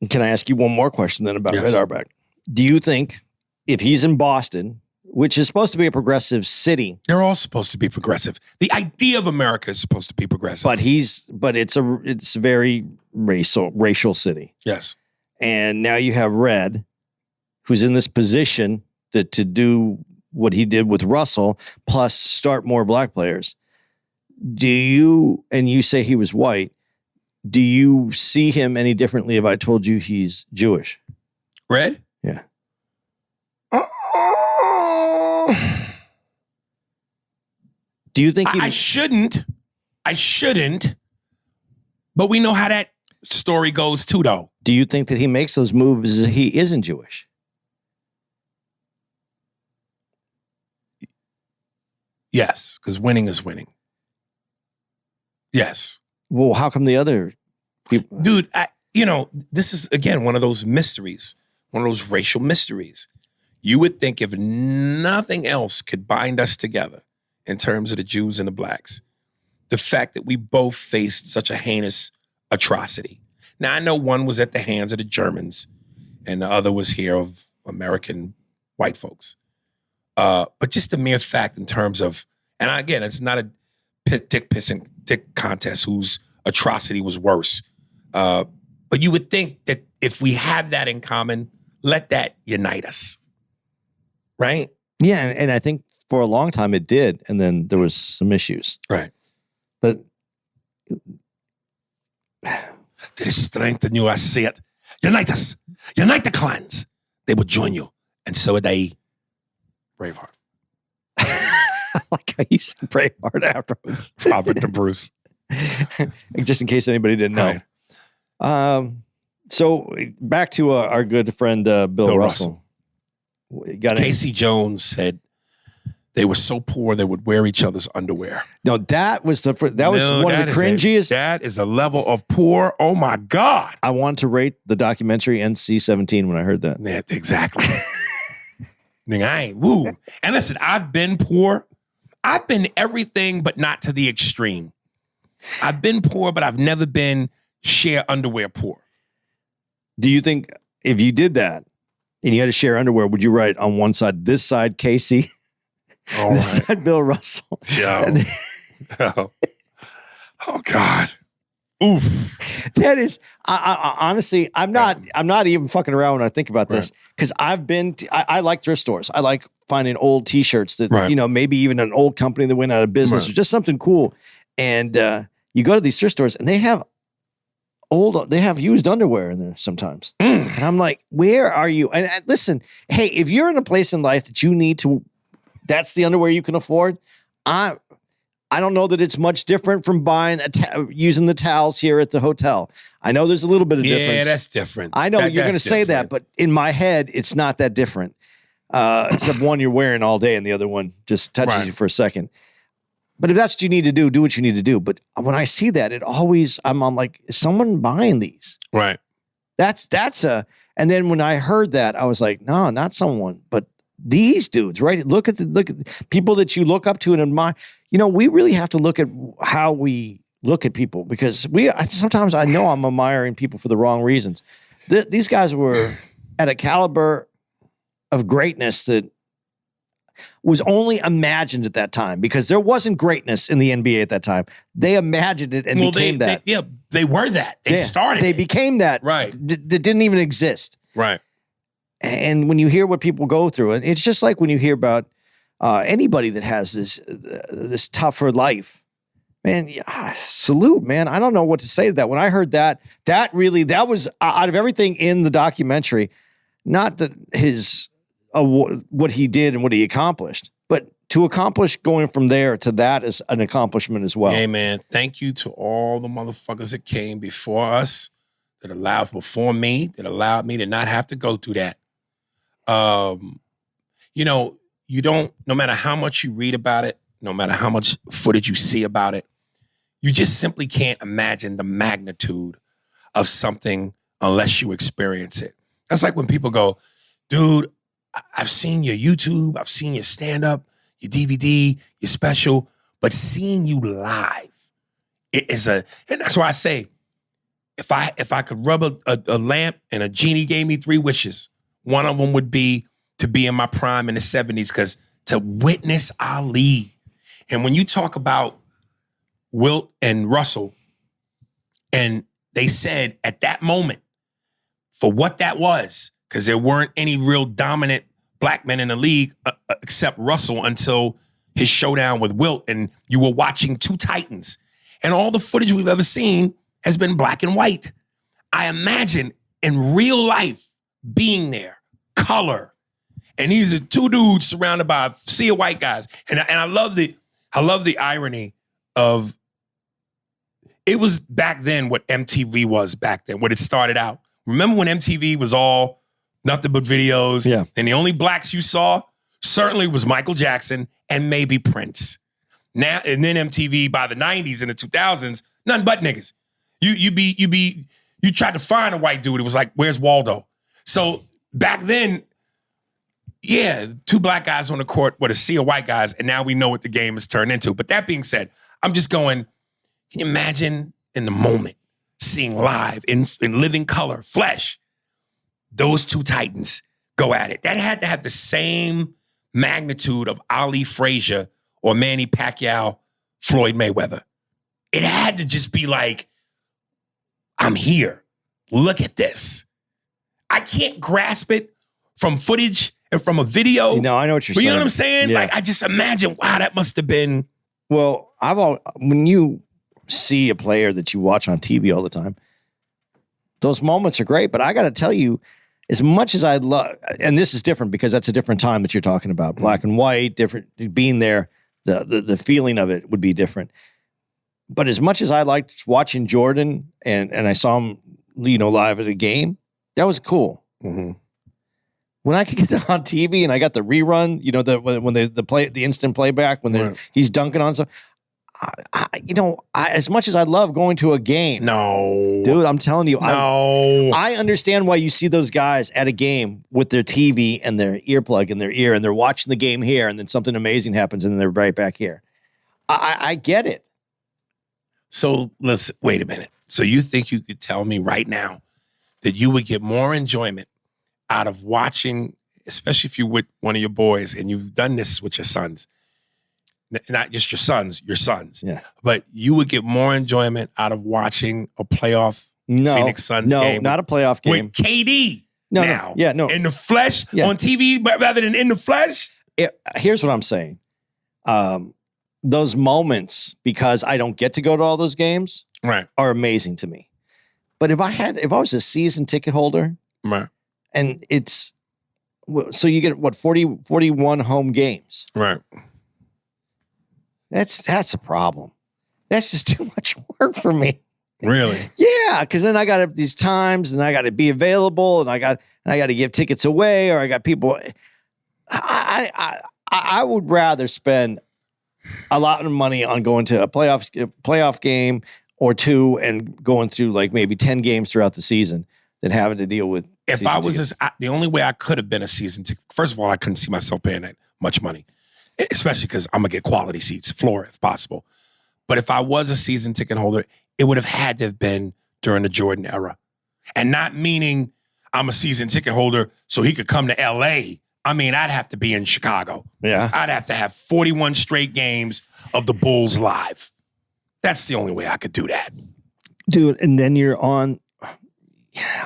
Speaker 4: Can I ask you one more question then about Red Auerbach? Do you think if he's in Boston, which is supposed to be a progressive city,
Speaker 3: they're all supposed to be progressive. The idea of America is supposed to be progressive,
Speaker 4: but it's a very racial city.
Speaker 3: Yes.
Speaker 4: And now you have Red, who's in this position to do what he did with Russell, plus start more black players. And you say he was white, do you see him any differently if I told you he's Jewish?
Speaker 3: Red?
Speaker 4: Yeah. Do you think
Speaker 3: I shouldn't, but we know how that story goes too, though.
Speaker 4: Do you think that he makes those moves he isn't Jewish?
Speaker 3: Yes, because winning is winning. Yes.
Speaker 4: Well, how come the other people?
Speaker 3: Dude, this is, again, one of those mysteries, one of those racial mysteries. You would think if nothing else could bind us together in terms of the Jews and the blacks, the fact that we both faced such a heinous atrocity. Now, I know one was at the hands of the Germans and the other was here of American white folks. But just the mere fact in terms of, and again, it's not a dick contest whose atrocity was worse. But you would think that if we have that in common, let that unite us. Right?
Speaker 4: Yeah, and I think for a long time it did, and then there was some issues.
Speaker 3: Right.
Speaker 4: But
Speaker 3: they strengthen you, I see it. Unite us. Unite the clans. They would join you. And so would they. Braveheart.
Speaker 4: I like how you said Braveheart afterwards.
Speaker 3: Robert the Bruce.
Speaker 4: Just in case anybody didn't know. Right. So back to our good friend Bill Russell.
Speaker 3: Casey Jones said they were so poor they would wear each other's underwear.
Speaker 4: No, that was one of the cringiest.
Speaker 3: That is a level of poor. Oh my God!
Speaker 4: I wanted to rate the documentary NC-17 when I heard that.
Speaker 3: Yeah, exactly. I ain't woo. And listen, I've been poor. I've been everything, but not to the extreme. I've been poor, but I've never been share underwear poor.
Speaker 4: Do you think if you did that and you had to share underwear, would you write on one side, this side Casey, this side Bill Russell?
Speaker 3: Oh God. Oof.
Speaker 4: That is, I honestly, I'm not even fucking around when I think about this because I like thrift stores. I like finding old T-shirts that, maybe even an old company that went out of business or just something cool. And you go to these thrift stores and they have used underwear in there sometimes. And I'm like, where are you? And listen, hey, if you're in a place in life that you need to, that's the underwear you can afford. I don't know that it's much different from buying using the towels here at the hotel. I know there's a little bit of difference.
Speaker 3: Yeah, that's different.
Speaker 4: I know you're going to say that, but in my head, it's not that different. Except one you're wearing all day and the other one just touches you for a second. But if that's what you need to do what you need to do. But when I see that, I'm like, is someone buying these?
Speaker 3: Right.
Speaker 4: And then when I heard that, I was like, no, not someone, but these dudes, right? Look at people that you look up to and admire. We really have to look at how we look at people because sometimes I know I'm admiring people for the wrong reasons. These guys were at a caliber of greatness that was only imagined at that time because there wasn't greatness in the NBA at that time. They imagined it and became that.
Speaker 3: They were that. They started.
Speaker 4: They became that.
Speaker 3: Right.
Speaker 4: That didn't even exist.
Speaker 3: Right.
Speaker 4: And when you hear what people go through, and it's just like when you hear about anybody that has this tougher life, man, salute, man. I don't know what to say to that. When I heard that was out of everything in the documentary, not that what he did and what he accomplished, but to accomplish going from there to that is an accomplishment as well.
Speaker 3: Hey, man, thank you to all the motherfuckers that came before us, before me, that allowed me to not have to go through that. No matter how much you read about it, no matter how much footage you see about it, you just simply can't imagine the magnitude of something unless you experience it. That's like when people go, dude, I've seen your YouTube, I've seen your stand-up, your DVD, your special, but seeing you live, and that's why I say, if I could rub a lamp and a genie gave me 3 wishes, one of them would be to be in my prime in the 70s, because to witness Ali. And when you talk about Wilt and Russell, and they said at that moment, for what that was, because there weren't any real dominant black men in the league except Russell until his showdown with Wilt, and you were watching 2 titans. And all the footage we've ever seen has been black and white. I imagine in real life being there, color, and these are 2 dudes surrounded by a sea of white guys. And I love the irony of, it was back then what MTV was back then, what it started out. Remember when MTV was all nothing but videos?
Speaker 4: Yeah.
Speaker 3: And the only blacks you saw certainly was Michael Jackson and maybe Prince. Now, and then MTV by the 90s and the 2000s, nothing but niggas. You tried to find a white dude. It was like, where's Waldo? So back then, yeah, 2 black guys on the court with a sea of white guys, and now we know what the game has turned into. But that being said, I'm just going, can you imagine in the moment seeing live in living color, flesh, those 2 titans go at it? That had to have the same magnitude of Ali Frazier or Manny Pacquiao, Floyd Mayweather. It had to just be like, I'm here. Look at this. I can't grasp it from footage and from a video.
Speaker 4: You know, I know what you're
Speaker 3: but
Speaker 4: saying.
Speaker 3: You know what I'm saying?
Speaker 4: Yeah.
Speaker 3: Like, I just imagine, wow, that must have been.
Speaker 4: Well, when you see a player that you watch on TV all the time, those moments are great. But I got to tell you, as much as I love, and this is different because that's a different time that you're talking about, black and white, different, being there, the feeling of it would be different. But as much as I liked watching Jordan and I saw him, live at a game, that was cool.
Speaker 3: Mm-hmm.
Speaker 4: When I could get that on TV and I got the rerun, when the instant playback when he's dunking on something, as much as I love going to a game,
Speaker 3: no,
Speaker 4: dude, I'm telling you,
Speaker 3: no,
Speaker 4: I understand why you see those guys at a game with their TV and their earplug in their ear, and they're watching the game here, and then something amazing happens, and then they're right back here. I get it.
Speaker 3: So let's wait a minute. So you think you could tell me right now that you would get more enjoyment out of watching, especially if you're with one of your boys and you've done this with your sons, not just your sons,
Speaker 4: yeah,
Speaker 3: but you would get more enjoyment out of watching a playoff Phoenix Suns game.
Speaker 4: No, not a playoff game
Speaker 3: with KD.
Speaker 4: No,
Speaker 3: now,
Speaker 4: no,
Speaker 3: in the flesh on TV, but rather than in the flesh.
Speaker 4: Here's what I'm saying. Those moments, because I don't get to go to all those games,
Speaker 3: right,
Speaker 4: are amazing to me. But if I was a season ticket holder,
Speaker 3: right,
Speaker 4: and so you get 41 home games,
Speaker 3: right?
Speaker 4: That's a problem. That's just too much work for me.
Speaker 3: Really?
Speaker 4: Yeah, because then I got these times, and I got to be available, and I got to give tickets away, or I got people. I would rather spend a lot of money on going to a playoff game or 2 and going through like maybe 10 games throughout the season than having to deal with.
Speaker 3: If I was the only way I could have been a season ticket. First of all, I couldn't see myself paying that much money, especially because I'm gonna get quality seats, floor if possible. But if I was a season ticket holder, it would have had to have been during the Jordan era, and not meaning I'm a season ticket holder so he could come to LA. I mean, I'd have to be in Chicago.
Speaker 4: Yeah.
Speaker 3: I'd have to have 41 straight games of the Bulls live. That's the only way I could do that.
Speaker 4: Dude, and then you're on,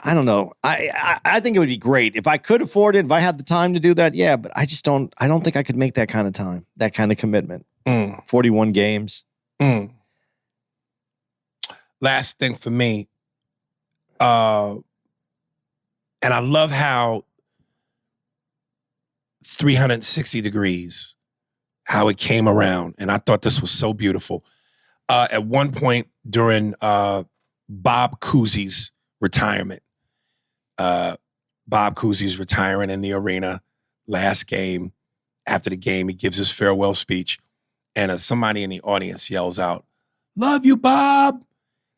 Speaker 4: I don't know. I think it would be great if I could afford it. If I had the time to do that, yeah. But I just don't. I don't think I could make that kind of time, that kind of commitment. 41 games.
Speaker 3: Last thing for me, and I love how 360 degrees, how it came around, and I thought this was so beautiful. At one point during Bob Cousy's retirement, Bob Cousy's retiring in the arena. Last game, after the game, he gives his farewell speech, and somebody in the audience yells out, "Love you, Bob."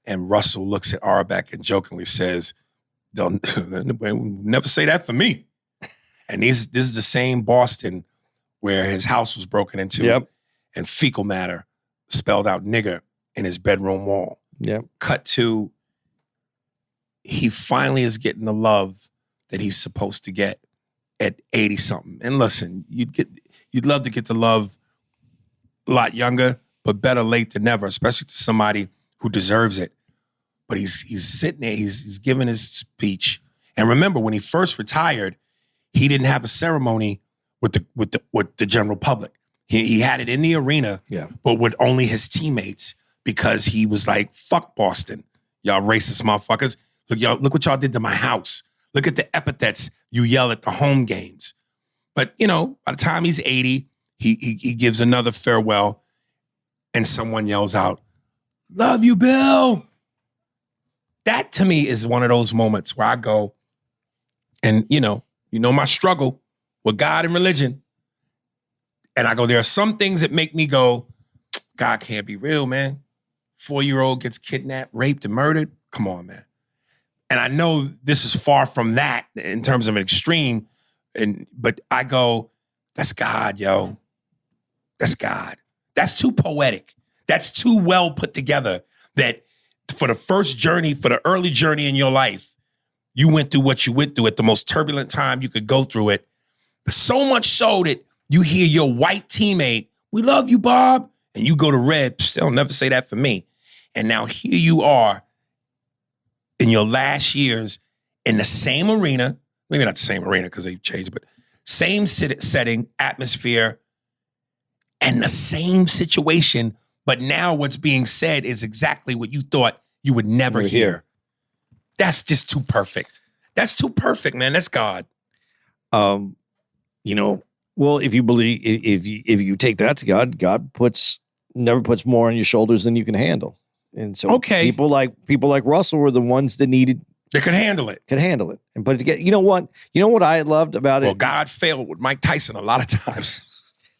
Speaker 3: And Russell looks at Auerbach and jokingly says, "Don't never say that for me." And this is the same Boston where his house was broken into, and fecal matter spelled out nigger in his bedroom wall. Cut to, he finally is getting the love that he's supposed to get at 80 something. And listen, you'd love to get the love a lot younger, but better late than never, especially to somebody who deserves it. But he's sitting there, he's giving his speech. And remember, when he first retired, he didn't have a ceremony with the general public. He had it in the arena, but with only his teammates, because he was like, "Fuck Boston, y'all racist motherfuckers. Look what y'all did to my house. Look at the epithets you yell at the home games." But by the time he's 80, he gives another farewell, and someone yells out, "Love you, Bill." That to me is one of those moments where I go, and you know my struggle with God and religion. And I go, there are some things that make me go, God can't be real, man. 4-year-old gets kidnapped, raped, and murdered. Come on, man. And I know this is far from that in terms of an extreme, but I go, that's God, yo. That's God. That's too poetic. That's too well put together that for the early journey in your life, you went through what you went through at the most turbulent time you could go through it. So much so that you hear your white teammate, "We love you, Bob." And you go to red, "They'll never say that for me." And now here you are in your last years in the same arena, maybe not the same arena because they've changed, but same setting, atmosphere, and the same situation. But now what's being said is exactly what you thought you would never hear. That's just too perfect. That's too perfect, man. That's God.
Speaker 4: Well, if you believe, if you take that to God, God never puts more on your shoulders than you can handle. And so people like Russell were the ones that
Speaker 3: could handle it.
Speaker 4: And put it together. You know what I loved about it?
Speaker 3: Well, God failed with Mike Tyson a lot of times.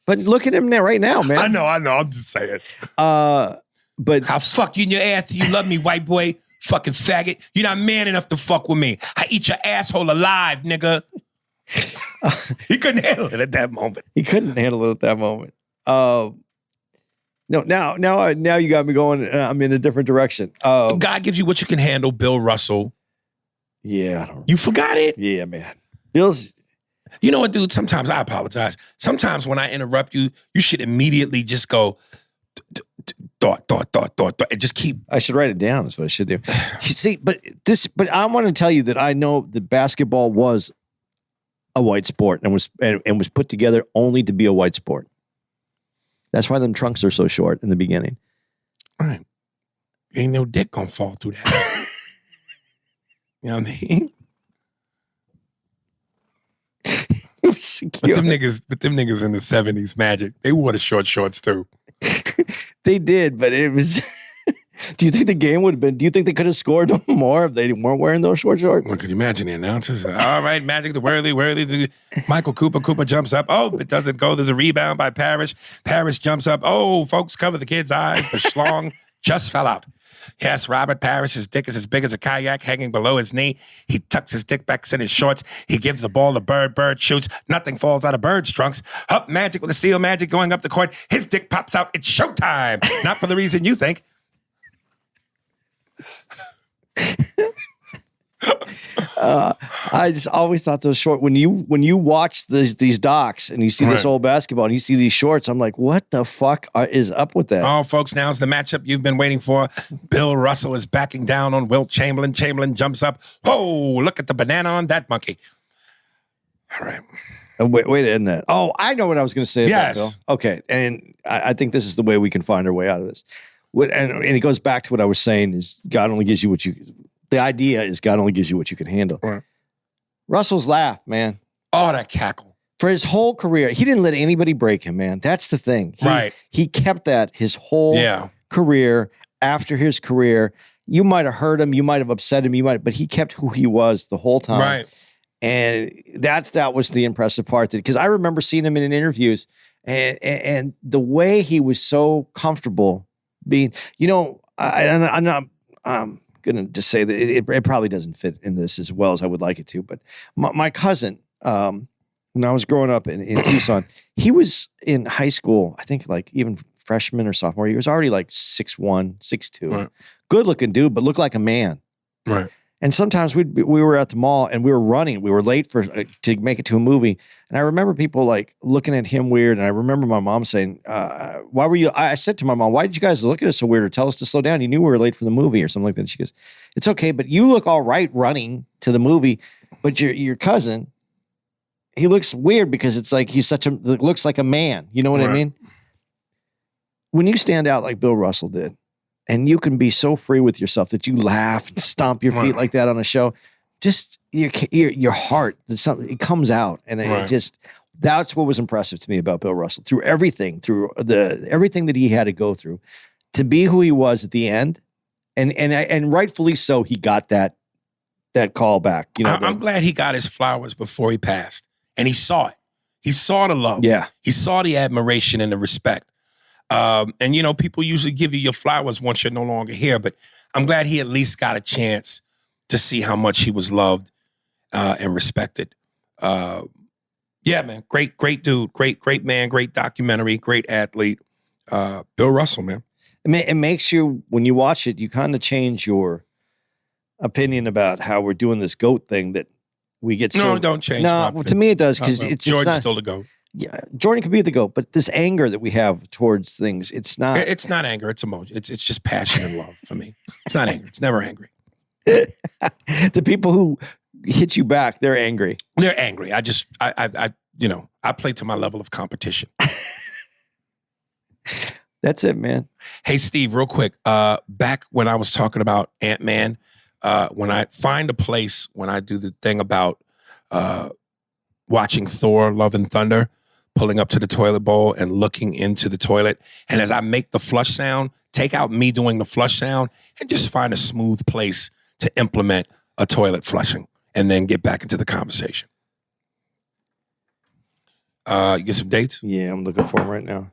Speaker 4: But look at him there right now, man.
Speaker 3: I know. I'm just saying.
Speaker 4: But
Speaker 3: I'll fuck you in your ass till you love me, white boy. Fucking faggot. You're not man enough to fuck with me. I eat your asshole alive, nigga. He couldn't handle it at that moment.
Speaker 4: No, now you got me going. I'm in a different direction.
Speaker 3: God gives you what you can handle, Bill Russell.
Speaker 4: Yeah.
Speaker 3: You forgot it?
Speaker 4: Yeah, man. Bill's...
Speaker 3: You know what, dude? Sometimes I apologize. Sometimes when I interrupt you, you should immediately just go thought, and just keep.
Speaker 4: I should write it down. That's what I should do. You see, but I want to tell you that I know that basketball was a white sport and was put together only to be a white sport. That's why them trunks are so short in the beginning.
Speaker 3: All right. Ain't no dick gonna fall through that. You know what I mean? But them niggas in the 70s, Magic, they wore the short shorts too.
Speaker 4: They did, but it was... Do you think the game would have been... Do you think they could have scored more if they weren't wearing those short shorts?
Speaker 3: Well, could you imagine the announcers? All right, Magic, the Worthy. Michael Cooper jumps up. Oh, it doesn't go. There's a rebound by Parrish. Parrish jumps up. Oh, folks, cover the kid's eyes. The schlong just fell out. Yes, Robert Parrish's dick is as big as a kayak hanging below his knee. He tucks his dick back in his shorts. He gives the ball to Bird. Bird shoots. Nothing falls out of Bird's trunks. Up Magic with a steal. Magic going up the court. His dick pops out. It's showtime. Not for the reason you think.
Speaker 4: I just always thought those short. When you watch these docs and you see this old basketball and you see these shorts, I'm like, what the fuck is up with that?
Speaker 3: Oh, folks, now's the matchup you've been waiting for. Bill Russell is backing down on Wilt Chamberlain. Chamberlain jumps up. Whoa, look at the banana on that monkey. All right.
Speaker 4: Wait to end that. Oh, I know what I was going to say.
Speaker 3: Yes.
Speaker 4: Bill. Okay. And I think this is the way we can find our way out of this. And it goes back to what I was saying is God only gives you what you, the idea is God only gives you what you can handle.
Speaker 3: Right.
Speaker 4: Russell's laugh, man.
Speaker 3: Oh, that cackle.
Speaker 4: For his whole career, he didn't let anybody break him, man. That's the thing. He kept that his whole career. After his career, you might have hurt him, you might have upset him, but he kept who he was the whole time.
Speaker 3: Right.
Speaker 4: And that was the impressive part. Because I remember seeing him in interviews and the way he was so comfortable being, I'm not going to just say that it probably doesn't fit in this as well as I would like it to. But my cousin, when I was growing up in Tucson, he was in high school, I think like even freshman or sophomore. He was already like 6'1", 6'2". Good looking dude, but looked like a man.
Speaker 3: Right.
Speaker 4: And sometimes we were at the mall and we were running. We were late to make it to a movie. And I remember people like looking at him weird. And I remember my mom saying, why were you? I said to my mom, why did you guys look at us so weird or tell us to slow down? You knew we were late for the movie or something like that. And she goes, it's okay, but you look all right running to the movie. But your cousin, he looks weird because it's like looks like a man. You know what I mean? When you stand out like Bill Russell did, and you can be so free with yourself that you laugh and stomp your feet like that on a show, just your heart, it comes out. And that's what was impressive to me about Bill Russell through everything that he had to go through to be who he was at the end. And rightfully so, he got that call back.
Speaker 3: I'm glad he got his flowers before he passed. And he saw it. He saw the love.
Speaker 4: Yeah.
Speaker 3: He saw the admiration and the respect. And people usually give you your flowers once you're no longer here, but I'm glad he at least got a chance to see how much he was loved and respected. Yeah, man, great dude, great man, great documentary, great athlete. Bill Russell, man.
Speaker 4: It makes you, when you watch it, you kind of change your opinion about how we're doing this GOAT thing that we get.
Speaker 3: No, don't change.
Speaker 4: No, to me it does because
Speaker 3: Jordan's still the GOAT.
Speaker 4: Yeah, Jordan could be the GOAT, but this anger that we have towards things, it's not.
Speaker 3: It's not anger. It's emotion. It's just passion and love for me. It's not anger. It's never angry.
Speaker 4: The people who hit you back, they're angry.
Speaker 3: They're angry. I play to my level of competition.
Speaker 4: That's it, man.
Speaker 3: Hey, Steve, real quick. Back when I was talking about Ant-Man, when I find a place, when I do the thing about watching Thor, Love and Thunder, pulling up to the toilet bowl and looking into the toilet. And as I make the flush sound, take out me doing the flush sound and just find a smooth place to implement a toilet flushing and then get back into the conversation. You get some dates?
Speaker 4: Yeah, I'm looking for them right now.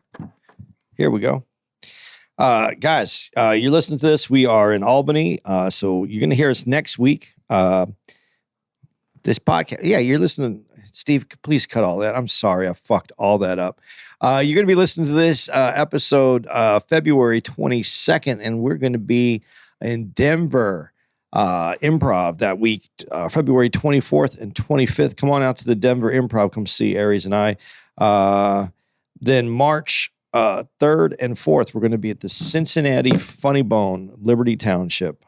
Speaker 4: Here we go. Guys, you're listening to this. We are in Albany. So you're going to hear us next week. This podcast. Yeah, you're listening. Steve, please cut all that. I'm sorry. I fucked all that up. You're going to be listening to this episode February 22nd, and we're going to be in Denver Improv that week, February 24th and 25th. Come on out to the Denver Improv. Come see Aries and I. Then March 3rd and 4th, we're going to be at the Cincinnati Funny Bone, Liberty Township.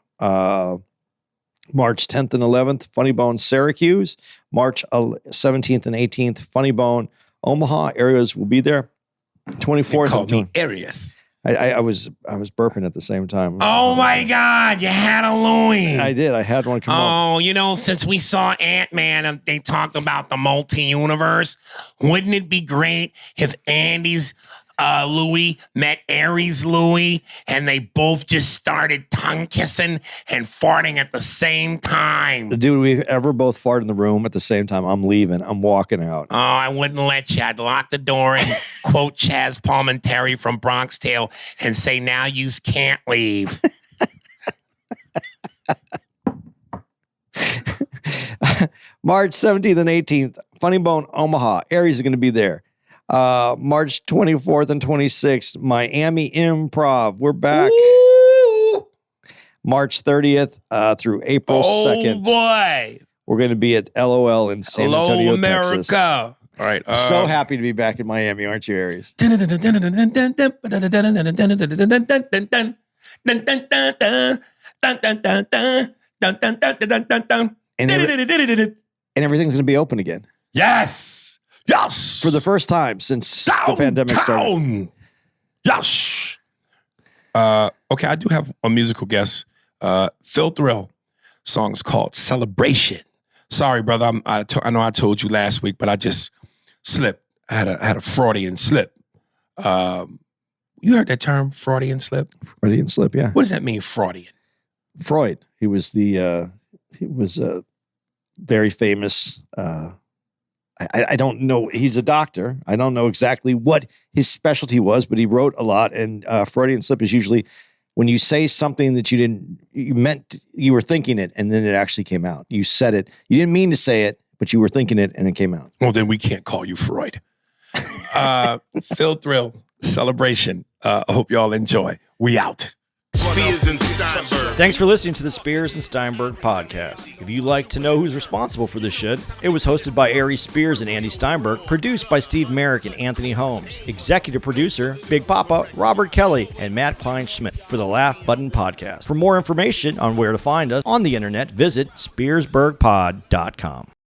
Speaker 4: March 10th and 11th, Funny Bone, Syracuse. March 17th and 18th, Funny Bone, Omaha. Areas will be there. 24th.
Speaker 3: Call me Arius.
Speaker 4: I was burping at the same time.
Speaker 3: Oh my God, you had a Louie.
Speaker 4: I did. I had one come up.
Speaker 3: Oh, since we saw Ant-Man and they talked about the multi-universe, wouldn't it be great if Andy's Louie met Aries Louie and they both just started tongue kissing and farting at the same time?
Speaker 4: Dude, we've ever both farted in the room at the same time. I'm leaving. I'm walking out.
Speaker 3: Oh, I wouldn't let you. I'd lock the door and quote Chaz Palminteri from Bronx Tale and say, now yous can't leave.
Speaker 4: March 17th and 18th, Funny Bone, Omaha. Aries is going to be there. March 24th and 26th, Miami Improv. We're back.
Speaker 3: Ooh.
Speaker 4: March 30th through April 2nd.
Speaker 3: Oh, boy.
Speaker 4: We're going to be at LOL in San
Speaker 3: Hello,
Speaker 4: Antonio,
Speaker 3: America.
Speaker 4: Texas.
Speaker 3: All right.
Speaker 4: So happy to be back in Miami, aren't you, Aries? And everything's going to be open again.
Speaker 3: Yes. Yes.
Speaker 4: For the first time since the pandemic started.
Speaker 3: Yes. Okay, I do have a musical guest. Phil Thrill. Song's called Celebration. Sorry, brother. I know I told you last week, but I just slipped. I had a Freudian slip. You heard that term, Freudian slip?
Speaker 4: Freudian slip, yeah.
Speaker 3: What does that mean, Freudian?
Speaker 4: Freud. He was a very famous. I don't know. He's a doctor. I don't know exactly what his specialty was, but he wrote a lot. And Freudian slip is usually when you say something that you were thinking it, and then it actually came out. You said it. You didn't mean to say it, but you were thinking it, and it came out.
Speaker 3: Well, then we can't call you Freud. Phil Thrill, Celebration. I hope y'all enjoy. We out.
Speaker 1: Spears and Steinberg.
Speaker 4: Thanks for listening to the Spears and Steinberg podcast. If you'd like to know who's responsible for this shit, it was hosted by Aries Spears and Andy Steinberg, produced by Steve Merrick and Anthony Holmes, executive producer, Big Papa, Robert Kelly, and Matt Kleinschmidt for the Laugh Button podcast. For more information on where to find us on the internet, visit SpearsburgPod.com.